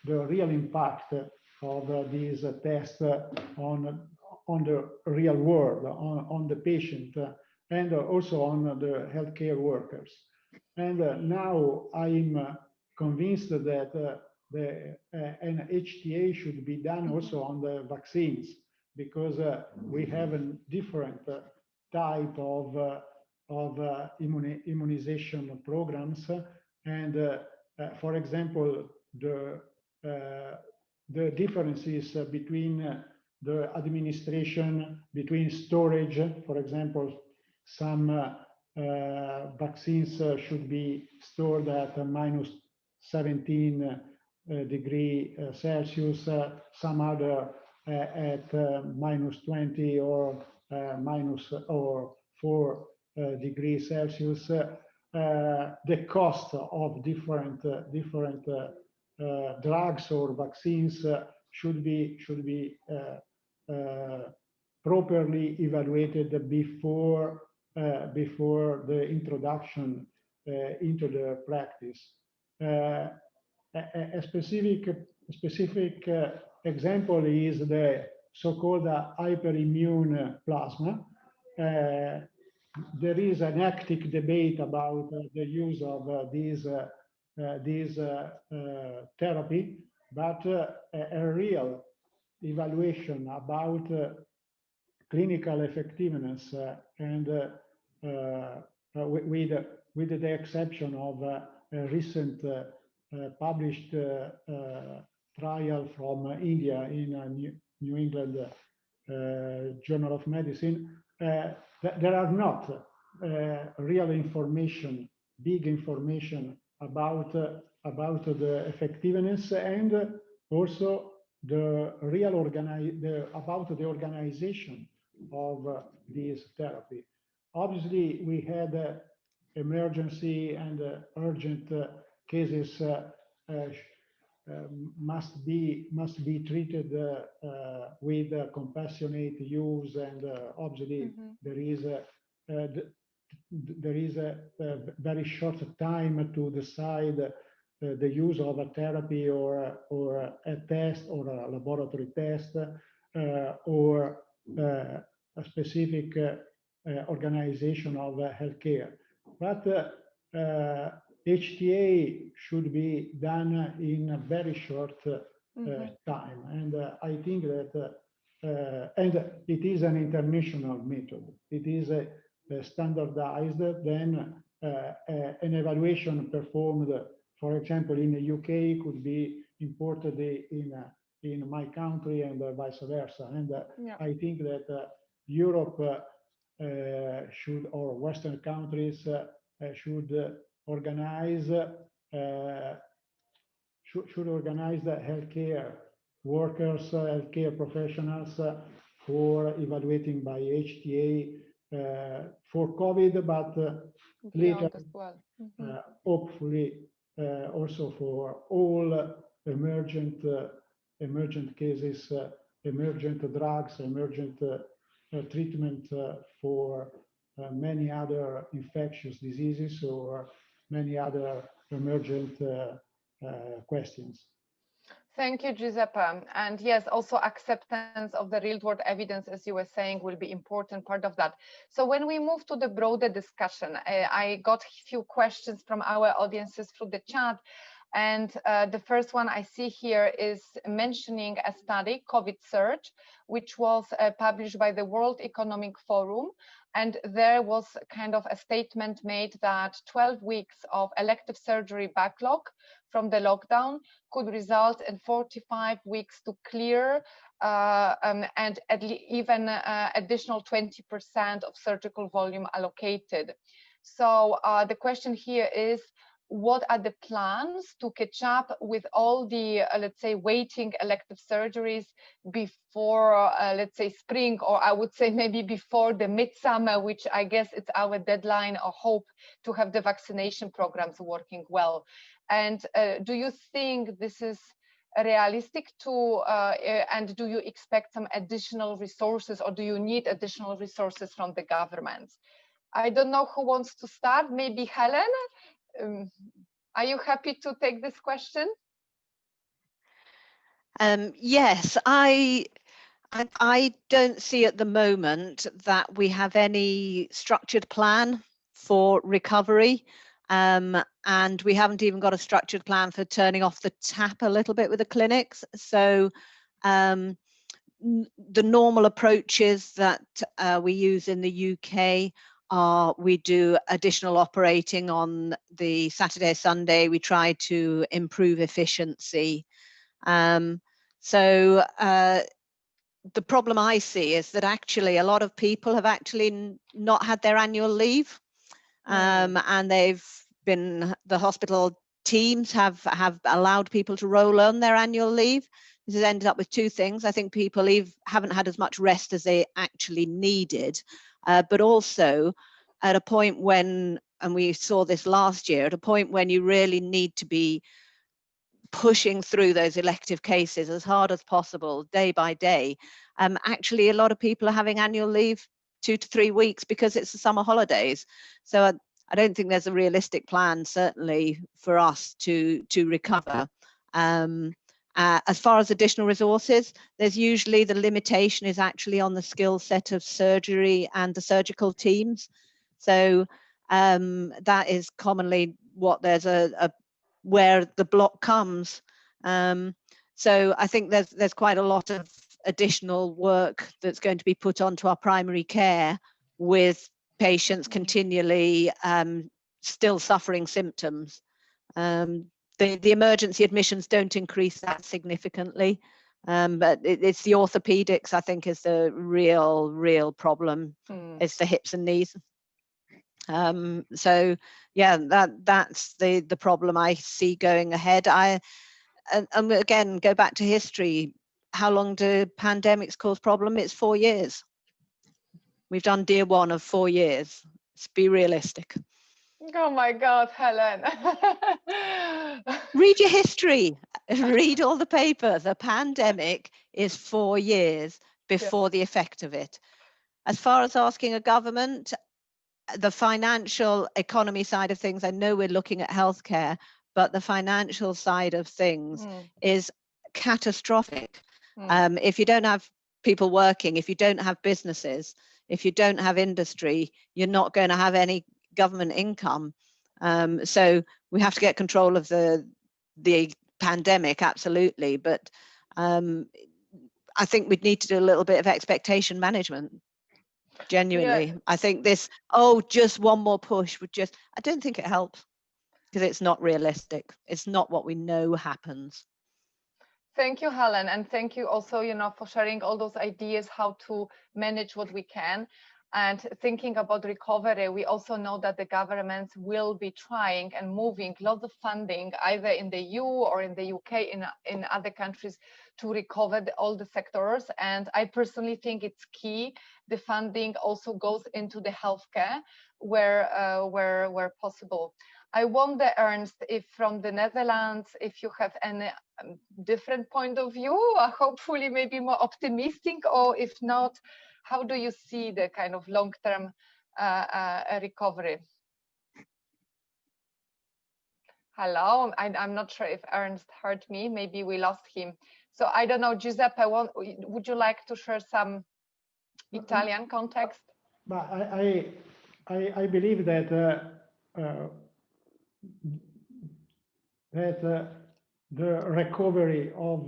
the real impact of these tests on the real world, on the patient, and also on the healthcare workers. And now I'm convinced that an HTA should be done also on the vaccines, because we have a different type of immunization programs. And for example, the differences between the administration, between storage, for example, some vaccines should be stored at -17 degrees Celsius, some other at -20 or -4 degrees Celsius. The cost of different drugs or vaccines should be properly evaluated before the introduction into the practice. A specific example is the so-called hyperimmune plasma. There is an active debate about the use of this therapy, but a real evaluation about clinical effectiveness, and with the exception of a recent published trial from India in a New England Journal of Medicine, there are not real information, big information about the effectiveness, and also the real about the organization of this therapy. Obviously, we had emergency and urgent cases must be treated with compassionate use, and obviously there is a very short time to decide the use of a therapy or a test or a laboratory test or a specific organization of healthcare. But HTA should be done in a very short time, and I think that and it is an international method. It is standardized. Then an evaluation performed, for example, in the UK could be imported in my country and vice versa. And I think that Europe should, or Western countries should organize the healthcare workers, healthcare professionals for evaluating by HTA for COVID, but later, as well. hopefully, also for all emergent cases, emergent drugs, emergent treatment for many other infectious diseases or many other emergent questions. Thank you, Giuseppe. And yes, also acceptance of the real-world evidence, as you were saying, will be important part of that. So when we move to the broader discussion, I got a few questions from our audiences through the chat. And the first one I see here is mentioning a study, COVID Surge, which was published by the World Economic Forum. And there was kind of a statement made that 12 weeks of elective surgery backlog from the lockdown could result in 45 weeks to clear and even additional 20% of surgical volume allocated. So the question here is, what are the plans to catch up with all the, let's say, waiting elective surgeries before, let's say, spring, or I would say maybe before the midsummer, which I guess it's our deadline or hope to have the vaccination programs working well. And do you think this is realistic to, and do you expect some additional resources, or do you need additional resources from the government? I don't know who wants to start, maybe Helen? Are you happy to take this question? Yes, I don't see at the moment that we have any structured plan for recovery, and we haven't even got a structured plan for turning off the tap a little bit with the clinics. So the normal approaches that we use in the UK are we do additional operating on the Saturday, Sunday. We try to improve efficiency. So the problem I see is that actually a lot of people have actually not had their annual leave, and the hospital teams have allowed people to roll on their annual leave. This has ended up with two things. I think people haven't had as much rest as they actually needed. But also at a point when, and we saw this last year, at a point when you really need to be pushing through those elective cases as hard as possible, day by day. Actually, a lot of people are having annual leave 2 to 3 weeks because it's the summer holidays. So I don't think there's a realistic plan, certainly, for us to recover. As far as additional resources, there's usually the limitation is actually on the skill set of surgery and the surgical teams. So that is commonly what there's where the block comes. So I think there's quite a lot of additional work that's going to be put onto our primary care with patients continually still suffering symptoms. The emergency admissions don't increase that significantly, but it's the orthopedics, I think, is the real problem. It's the hips and knees. So yeah, that's the problem I see going ahead. And again, go back to history. How long do pandemics cause problem? It's 4 years. We've done year 1 of 4 years. Let's be realistic. Oh my God, Helen. Read your history, read all the papers. A pandemic is 4 years before the effect of it. As far as asking a government, the financial economy side of things, I know we're looking at healthcare, but the financial side of things is catastrophic. If you don't have people working, if you don't have businesses, if you don't have industry, you're not going to have any government income. So we have to get control of the pandemic, absolutely. But I think we'd need to do a little bit of expectation management. Genuinely, I think this, just one more push would I don't think it helps, because it's not realistic. It's not what we know happens. Thank you, Helen, and thank you also, for sharing all those ideas how to manage what we can. And thinking about recovery, we also know that the governments will be trying and moving lots of funding either in the EU or in the UK, in other countries, to recover all the sectors. And I personally think it's key. The funding also goes into the healthcare where possible. I wonder, Ernst, if from the Netherlands, if you have any different point of view, or hopefully maybe more optimistic, or if not, how do you see the kind of long-term recovery? Hello, I'm not sure if Ernst heard me. Maybe we lost him. So I don't know, Giuseppe, would you like to share some Italian context? But I believe that the recovery of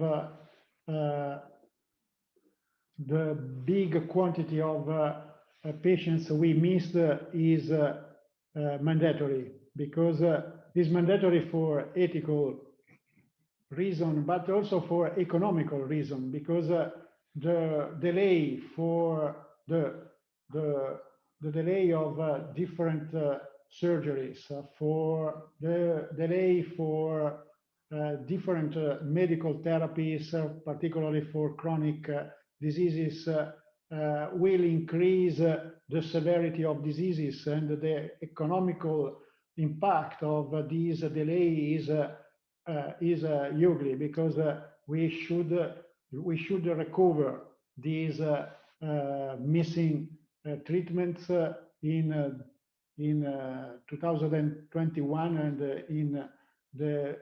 the big quantity of patients we missed is mandatory, because it's mandatory for ethical reason, but also for economical reason, because the delay for the delay of different surgeries, for the delay for different medical therapies, particularly for chronic diseases, will increase the severity of diseases, and the economical impact of this delay is ugly, because we should recover these missing treatments in 2021 and in the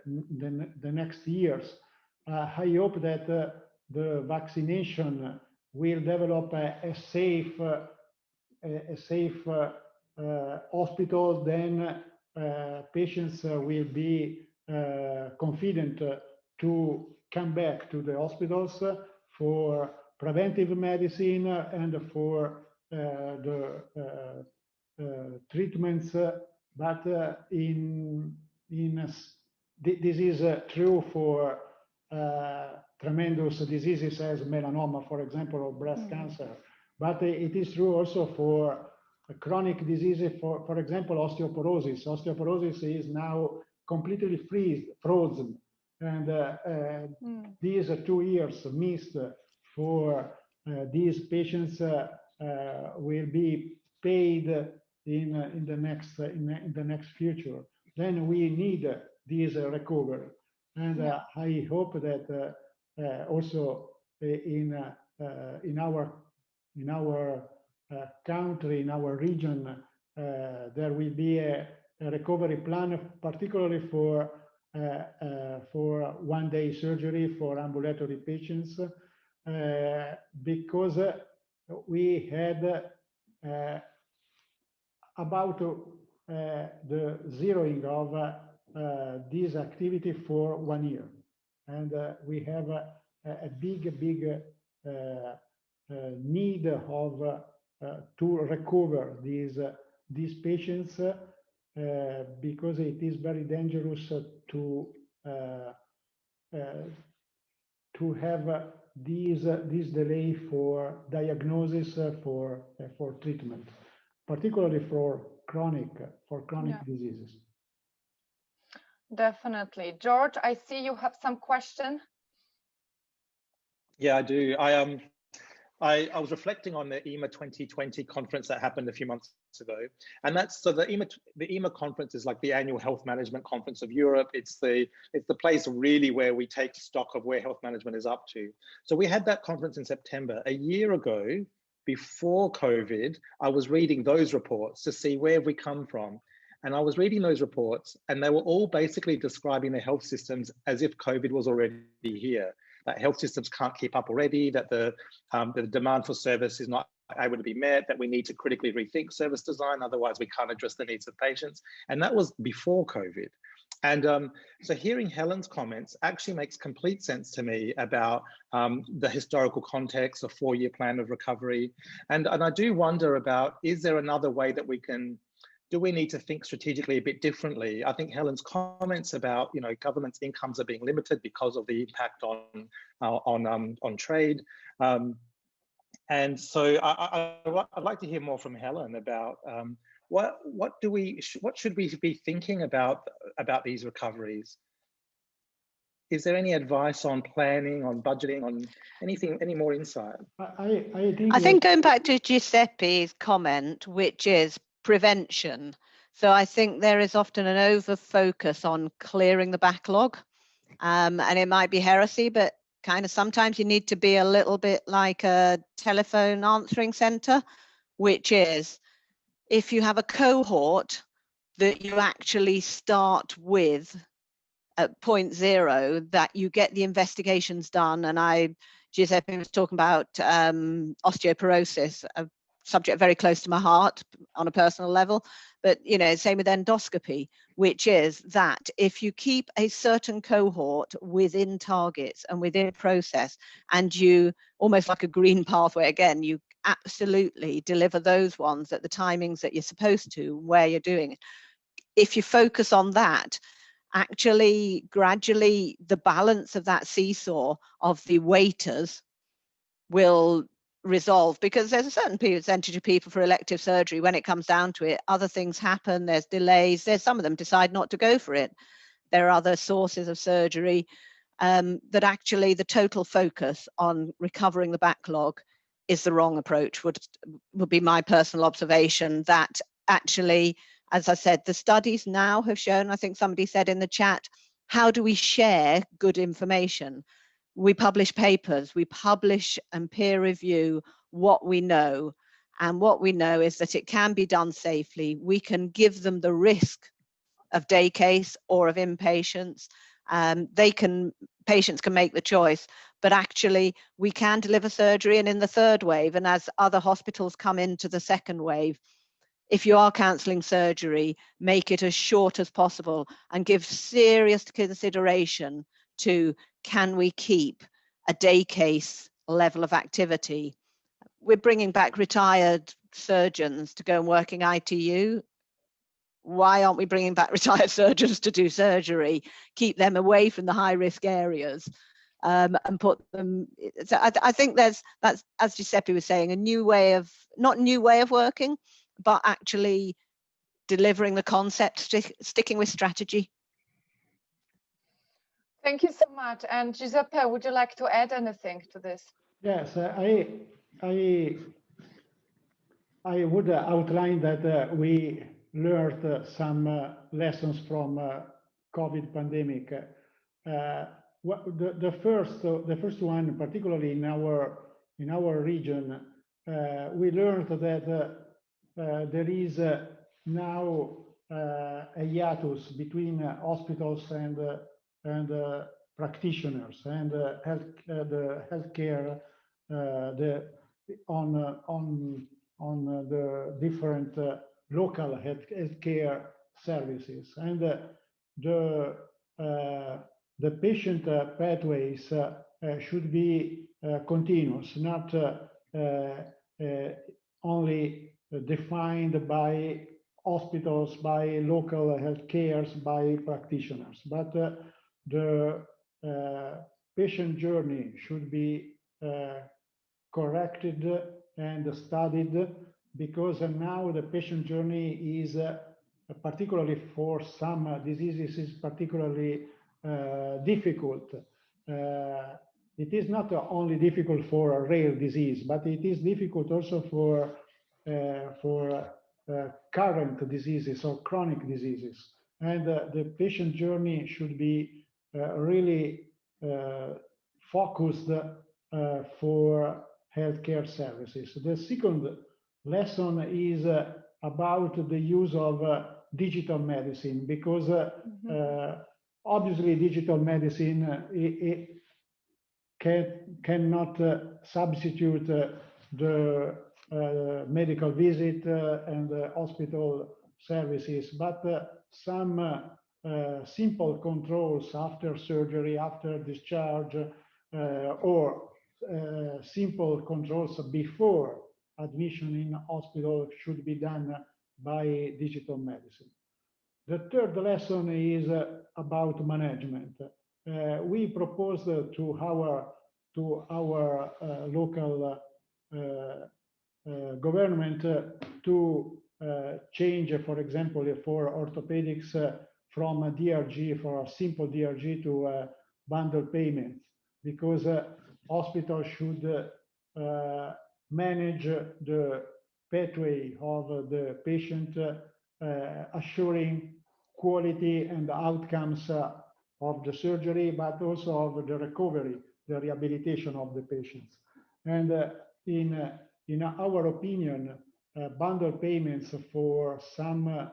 next years. I hope that the vaccination will develop a safe hospital. Then patients will be confident to come back to the hospitals for preventive medicine and for the treatments. But this is true for tremendous diseases as melanoma, for example, or breast cancer. But it is true also for chronic diseases, for example, osteoporosis. Osteoporosis is now completely frozen, and these 2 years missed for these patients will be paid in the next future. Then we need this recovery, and I hope that also in our country, in our region, there will be a recovery plan, particularly for one-day surgery for ambulatory patients, because we had about the zeroing of this activity for 1 year, and we have a big need of to recover these patients, because it is very dangerous to have this delay for diagnosis, for treatment, particularly for chronic diseases. Definitely. George, I see you have some question. Yeah, I do. I was reflecting on the EHMA 2020 conference that happened a few months ago, and that's so the EHMA conference is like the annual health management conference of Europe. It's the place really where we take stock of where health management is up to. So we had that conference in September. A year ago, before COVID, I was reading those reports to see where we come from. And I was reading those reports, and they were all basically describing the health systems as if COVID was already here, that health systems can't keep up already, that the demand for service is not able to be met, that we need to critically rethink service design, otherwise we can't address the needs of patients. And that was before COVID. And so hearing Helen's comments actually makes complete sense to me about the historical context, a 4-year plan of recovery. And I do wonder about, is there another way that we can do we need to think strategically a bit differently? I think Helen's comments about, government's incomes are being limited because of the impact on trade. And so I'd like to hear more from Helen about what should we be thinking about these recoveries? Is there any advice on planning, on budgeting, on anything, any more insight? I think going back to Giuseppe's comment, which is prevention. So I think there is often an over focus on clearing the backlog, and it might be heresy, but kind of sometimes you need to be a little bit like a telephone answering center, which is if you have a cohort that you actually start with at point 0, that you get the investigations done. And Giuseppe was talking about osteoporosis, a subject very close to my heart on a personal level, but same with endoscopy, which is that if you keep a certain cohort within targets and within process, and you almost like a green pathway, again, you absolutely deliver those ones at the timings that you're supposed to, where you're doing it. If you focus on that, actually gradually the balance of that seesaw of the waiters will resolve, because there's a certain percentage of people for elective surgery, when it comes down to it, other things happen, there's delays, there's some of them decide not to go for it, there are other sources of surgery, that actually the total focus on recovering the backlog is the wrong approach, would be my personal observation. That actually, as I said, the studies now have shown, I think somebody said in the chat, how do we share good information? We publish papers, we publish and peer review what we know. And what we know is that it can be done safely. We can give them the risk of day case or of inpatients. Patients can make the choice, but actually we can deliver surgery. And in the third wave, and as other hospitals come into the second wave, if you are cancelling surgery, make it as short as possible and give serious consideration to, can we keep a day case level of activity? We're bringing back retired surgeons to go and work in ITU. Why aren't we bringing back retired surgeons to do surgery? Keep them away from the high risk areas, and put them. So I think that's, as Giuseppe was saying, a new way of, not new way of working, but actually delivering the concept, sticking with strategy. Thank you so much. And Giuseppe, would you like to add anything to this? Yes, I would outline that we learned some lessons from COVID pandemic. The first one, particularly in our region, we learned that there is now a hiatus between hospitals and practitioners and the healthcare on the different local healthcare services, and the patient pathways should be continuous, not only defined by hospitals, by local healthcares, by practitioners, but the patient journey should be corrected and studied, because now the patient journey is particularly for some diseases is particularly difficult. It is not only difficult for a rare disease, but it is difficult also for current diseases or chronic diseases. And the patient journey should be really focused for healthcare services. The second lesson is about the use of digital medicine, because obviously digital medicine cannot substitute the medical visit and hospital services, but some simple controls after surgery, after discharge, or simple controls before admission in hospital should be done by digital medicine. The third lesson is about management. We proposed to our local government to change, for example, for orthopedics from a DRG, for a simple DRG, to a bundle payment, because hospitals should manage the pathway of the patient, assuring quality and outcomes of the surgery, but also of the recovery, the rehabilitation of the patients. And in our opinion, bundle payments for some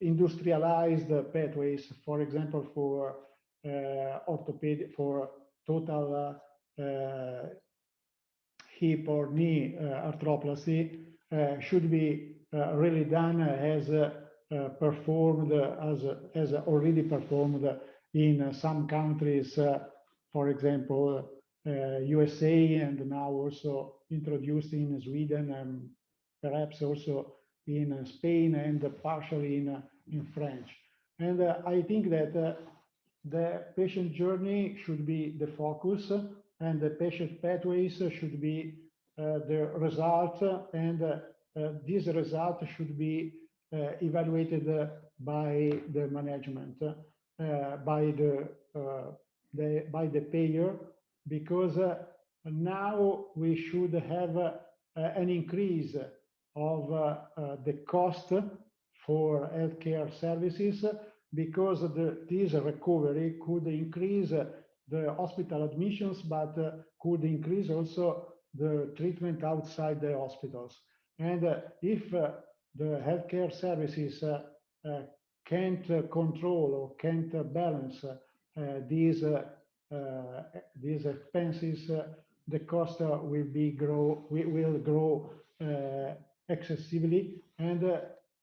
industrialized pathways, for example, for orthopedic, for total hip or knee arthroplasty, should be really done as performed, as already performed in some countries, for example, USA, and now also introduced in Sweden, and perhaps also in Spain, and partially in French. And I think that the patient journey should be the focus, and the patient pathways should be the result, and this result should be evaluated by the management, by the payer, because now we should have an increase of the cost for healthcare services, because this recovery could increase the hospital admissions, but could increase also the treatment outside the hospitals. And if the healthcare services can't control or can't balance these expenses, the cost will grow excessively, and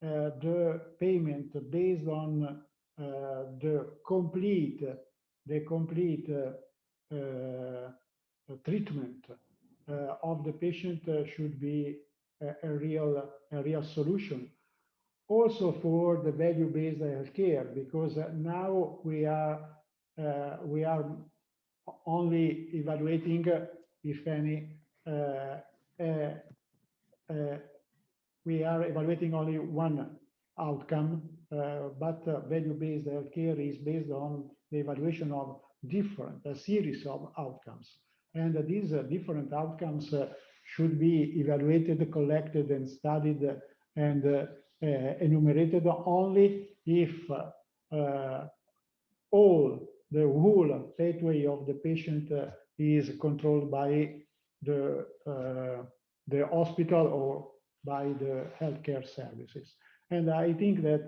the payment based on the complete treatment of the patient should be a real solution. Also for the value-based healthcare, because now we are only evaluating, if any, we are evaluating only one outcome, but value-based healthcare is based on the evaluation of a series of outcomes. And these different outcomes should be evaluated, collected, and studied, and enumerated only if the whole pathway of the patient is controlled by the hospital or by the healthcare services. And I think that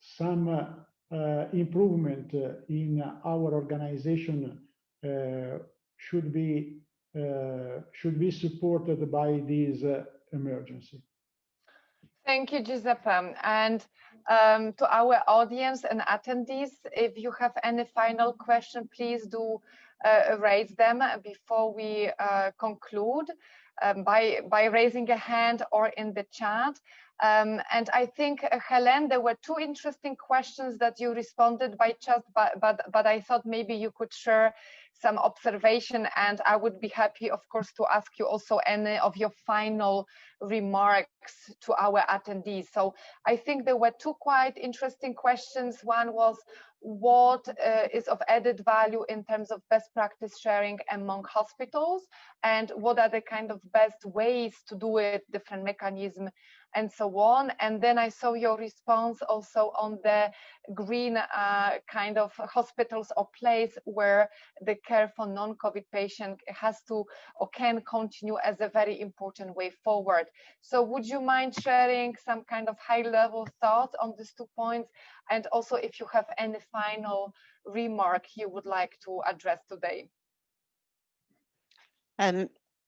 some improvement in our organization should be supported by this emergency. Thank you, Giuseppe. And to our audience and attendees, if you have any final question, please do raise them before we conclude, by raising a hand or in the chat. And I think, Helen, there were two interesting questions that you responded by chat, but I thought maybe you could share some observation, and I would be happy, of course, to ask you also any of your final remarks to our attendees. So I think there were two quite interesting questions. One was, what is of added value in terms of best practice sharing among hospitals, and what are the kind of best ways to do it, different mechanisms, and so on. And then I saw your response also on the green kind of hospitals or place where the care for non-COVID patient has to or can continue as a very important way forward. So would you mind sharing some kind of high-level thoughts on these 2 points? And also if you have any final remark you would like to address today.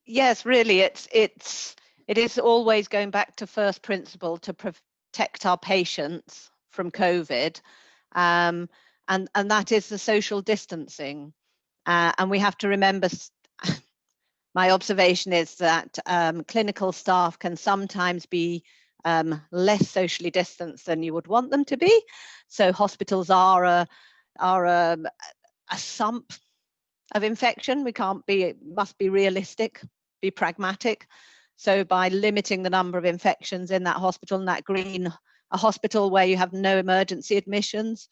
Yes, really, it is always going back to first principle to protect our patients from COVID, and that is the social distancing. And we have to remember, my observation is that clinical staff can sometimes be less socially distanced than you would want them to be. So hospitals are a sump of infection. Must be realistic, be pragmatic. So by limiting the number of infections in that hospital, in that green, a hospital where you have no emergency admissions,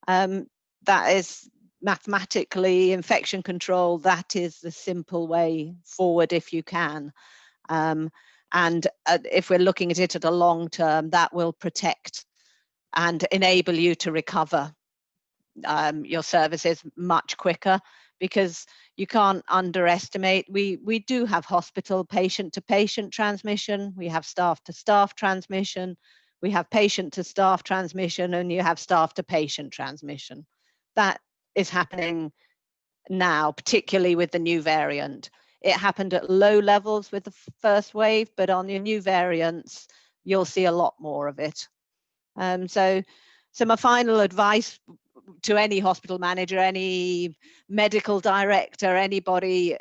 that is mathematically infection control. That is the simple way forward if you can. And if we're looking at it at a long term, that will protect and enable you to recover your services much quicker, because you can't underestimate. We do have hospital patient-to-patient transmission, we have staff-to-staff transmission, we have patient-to-staff transmission, and you have staff-to-patient transmission. That is happening now, particularly with the new variant. It happened at low levels with the first wave, but on the new variants, you'll see a lot more of it. So my final advice to any hospital manager, any medical director, anybody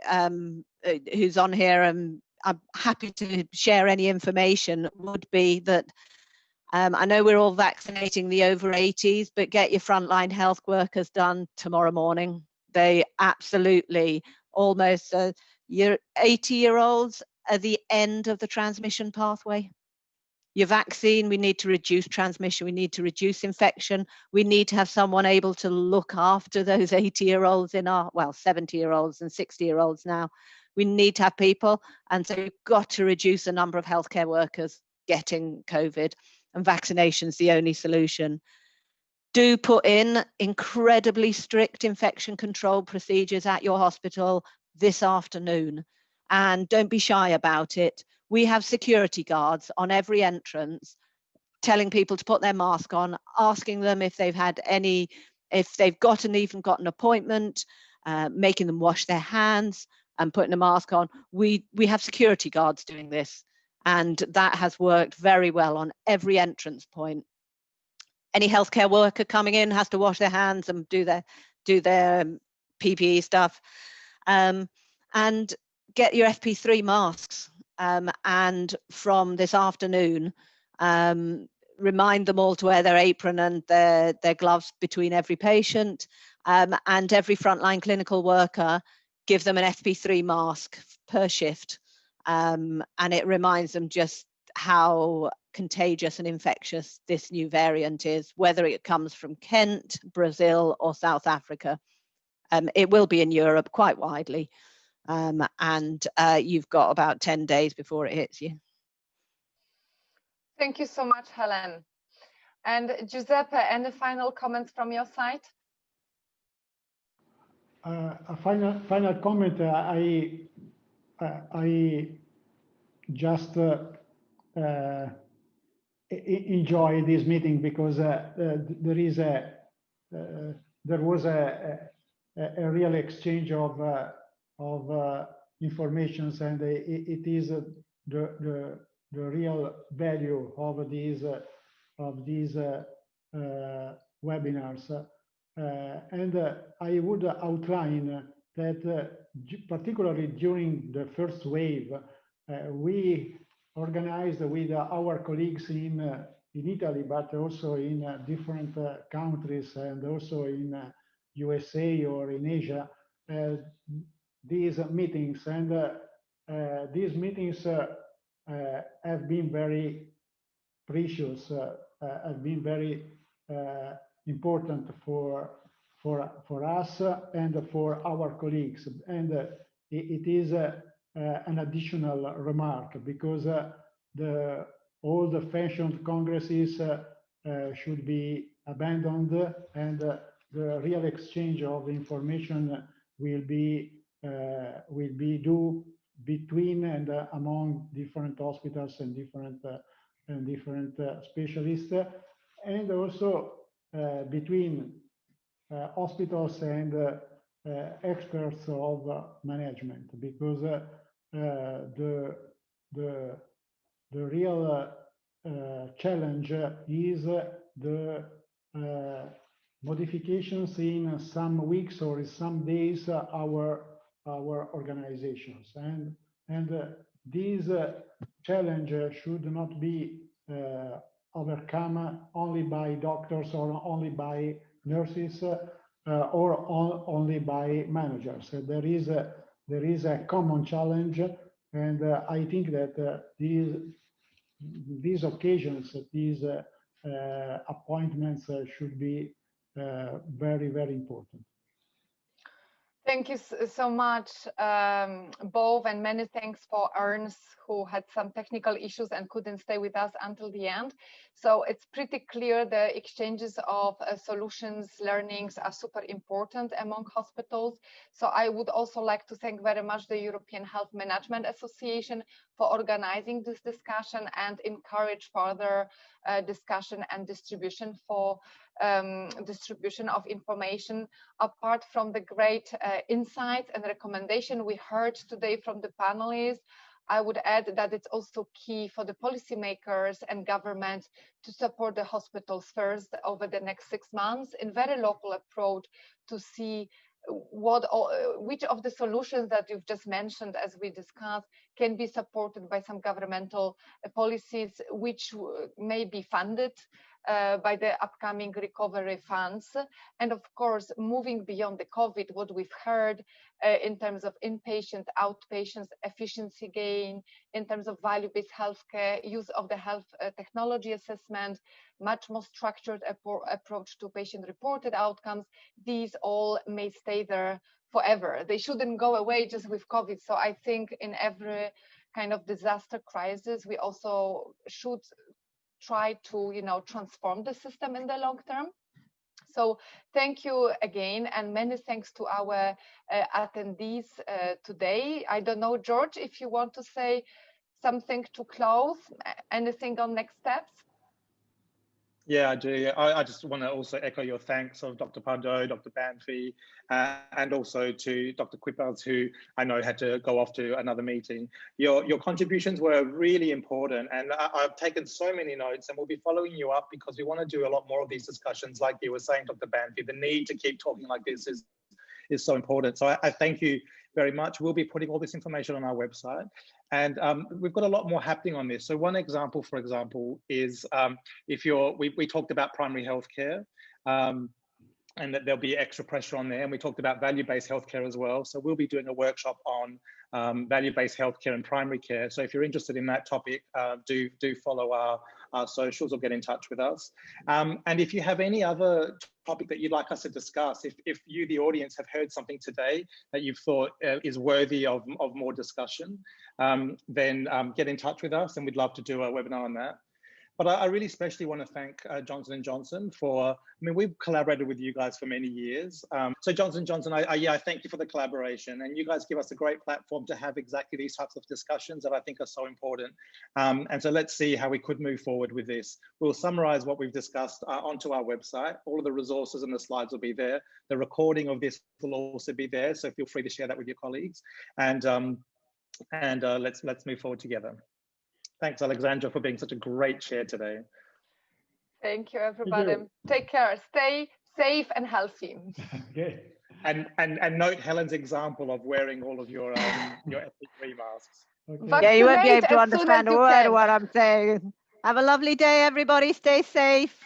who's on here, and I'm happy to share any information, would be that I know we're all vaccinating the over 80s, but get your frontline health workers done tomorrow morning. They absolutely, almost your 80-year-olds are the end of the transmission pathway. Your vaccine, we need to reduce transmission, we need to reduce infection, we need to have someone able to look after those 80-year-olds in our, well, 70-year-olds and 60-year-olds now. We need to have people, and so you've got to reduce the number of healthcare workers getting COVID, and vaccination's the only solution. Do put in incredibly strict infection control procedures at your hospital this afternoon, and don't be shy about it. We have security guards on every entrance telling people to put their mask on, asking them if they've had any, if they've even got an appointment, making them wash their hands and putting a mask on. We have security guards doing this, and that has worked very well on every entrance point. Any healthcare worker coming in has to wash their hands and do their PPE stuff, and get your FP3 masks. And from this afternoon, remind them all to wear their apron and their gloves between every patient, and every frontline clinical worker, give them an FP3 mask per shift, and it reminds them just how contagious and infectious this new variant is, whether it comes from Kent, Brazil, or South Africa. It will be in Europe quite widely. And you've got about 10 days before it hits you. Thank you so much, Helen. And Giuseppe, any final comments from your side? A final comment. I just enjoy this meeting because there was a real exchange of informations, and it is the real value of these webinars. And I would outline that particularly during the first wave, we organized with our colleagues in Italy, but also in different countries, and also in USA or in Asia, these meetings. And these meetings have been very precious, have been very important for us and for our colleagues. And it is an additional remark, because all the fashioned congresses should be abandoned, and the real exchange of information will be due between and among different hospitals and different specialists, and also between hospitals and experts of management, because the real challenge is the modifications in some weeks or in some days our organizations, and this challenge should not be overcome only by doctors or only by nurses or only by managers. There is a common challenge, and I think that these occasions, these appointments should be very, very important. Thank you so much, both, and many thanks for Ernst, who had some technical issues and couldn't stay with us until the end. So it's pretty clear the exchanges of solutions, learnings are super important among hospitals. So I would also like to thank very much the European Health Management Association for organizing this discussion and encourage further discussion and distribution for distribution of information. Apart from the great insights and recommendation we heard today from the panelists, I would add that it's also key for the policymakers and government to support the hospitals first over the next 6 months in very local approach to see which of the solutions that you've just mentioned as we discussed can be supported by some governmental policies which may be funded by the upcoming recovery funds. And of course, moving beyond the COVID, what we've heard in terms of inpatient, outpatients, efficiency gain, in terms of value-based healthcare, use of the health technology assessment, much more structured approach to patient-reported outcomes, these all may stay there forever. They shouldn't go away just with COVID. So I think in every kind of disaster crisis, we also should try to, transform the system in the long term. So thank you again, and many thanks to our attendees today. I don't know, George, if you want to say something to close, anything on next steps? Yeah, I do. I just want to also echo your thanks of Dr. Pardo, Dr. Banfi, and also to Dr. Kuipers, who I know had to go off to another meeting. Your contributions were really important, and I've taken so many notes, and we'll be following you up because we want to do a lot more of these discussions. Like you were saying, Dr. Banfi, the need to keep talking like this is so important. So I thank you very much. We'll be putting all this information on our website. And we've got a lot more happening on this. So one example, for example, is we talked about primary healthcare and that there'll be extra pressure on there. And we talked about value-based healthcare as well. So we'll be doing a workshop on value-based healthcare and primary care. So if you're interested in that topic, do follow our socials or get in touch with us. And if you have any other topic that you'd like us to discuss, if you, the audience, have heard something today that you've thought is worthy of more discussion, then get in touch with us and we'd love to do a webinar on that. But I really especially want to thank Johnson & Johnson for, we've collaborated with you guys for many years. So Johnson & Johnson, I thank you for the collaboration, and you guys give us a great platform to have exactly these types of discussions that I think are so important. And so let's see how we could move forward with this. We'll summarize what we've discussed onto our website. All of the resources and the slides will be there. The recording of this will also be there, so feel free to share that with your colleagues. And let's move forward together. Thanks, Alexandra, for being such a great chair today. Thank you, everybody. Thank you. Take care. Stay safe and healthy. Okay. And note Helen's example of wearing all of your FP3 masks. Okay. Yeah, you won't be able to understand a word of what I'm saying. Have a lovely day, everybody. Stay safe.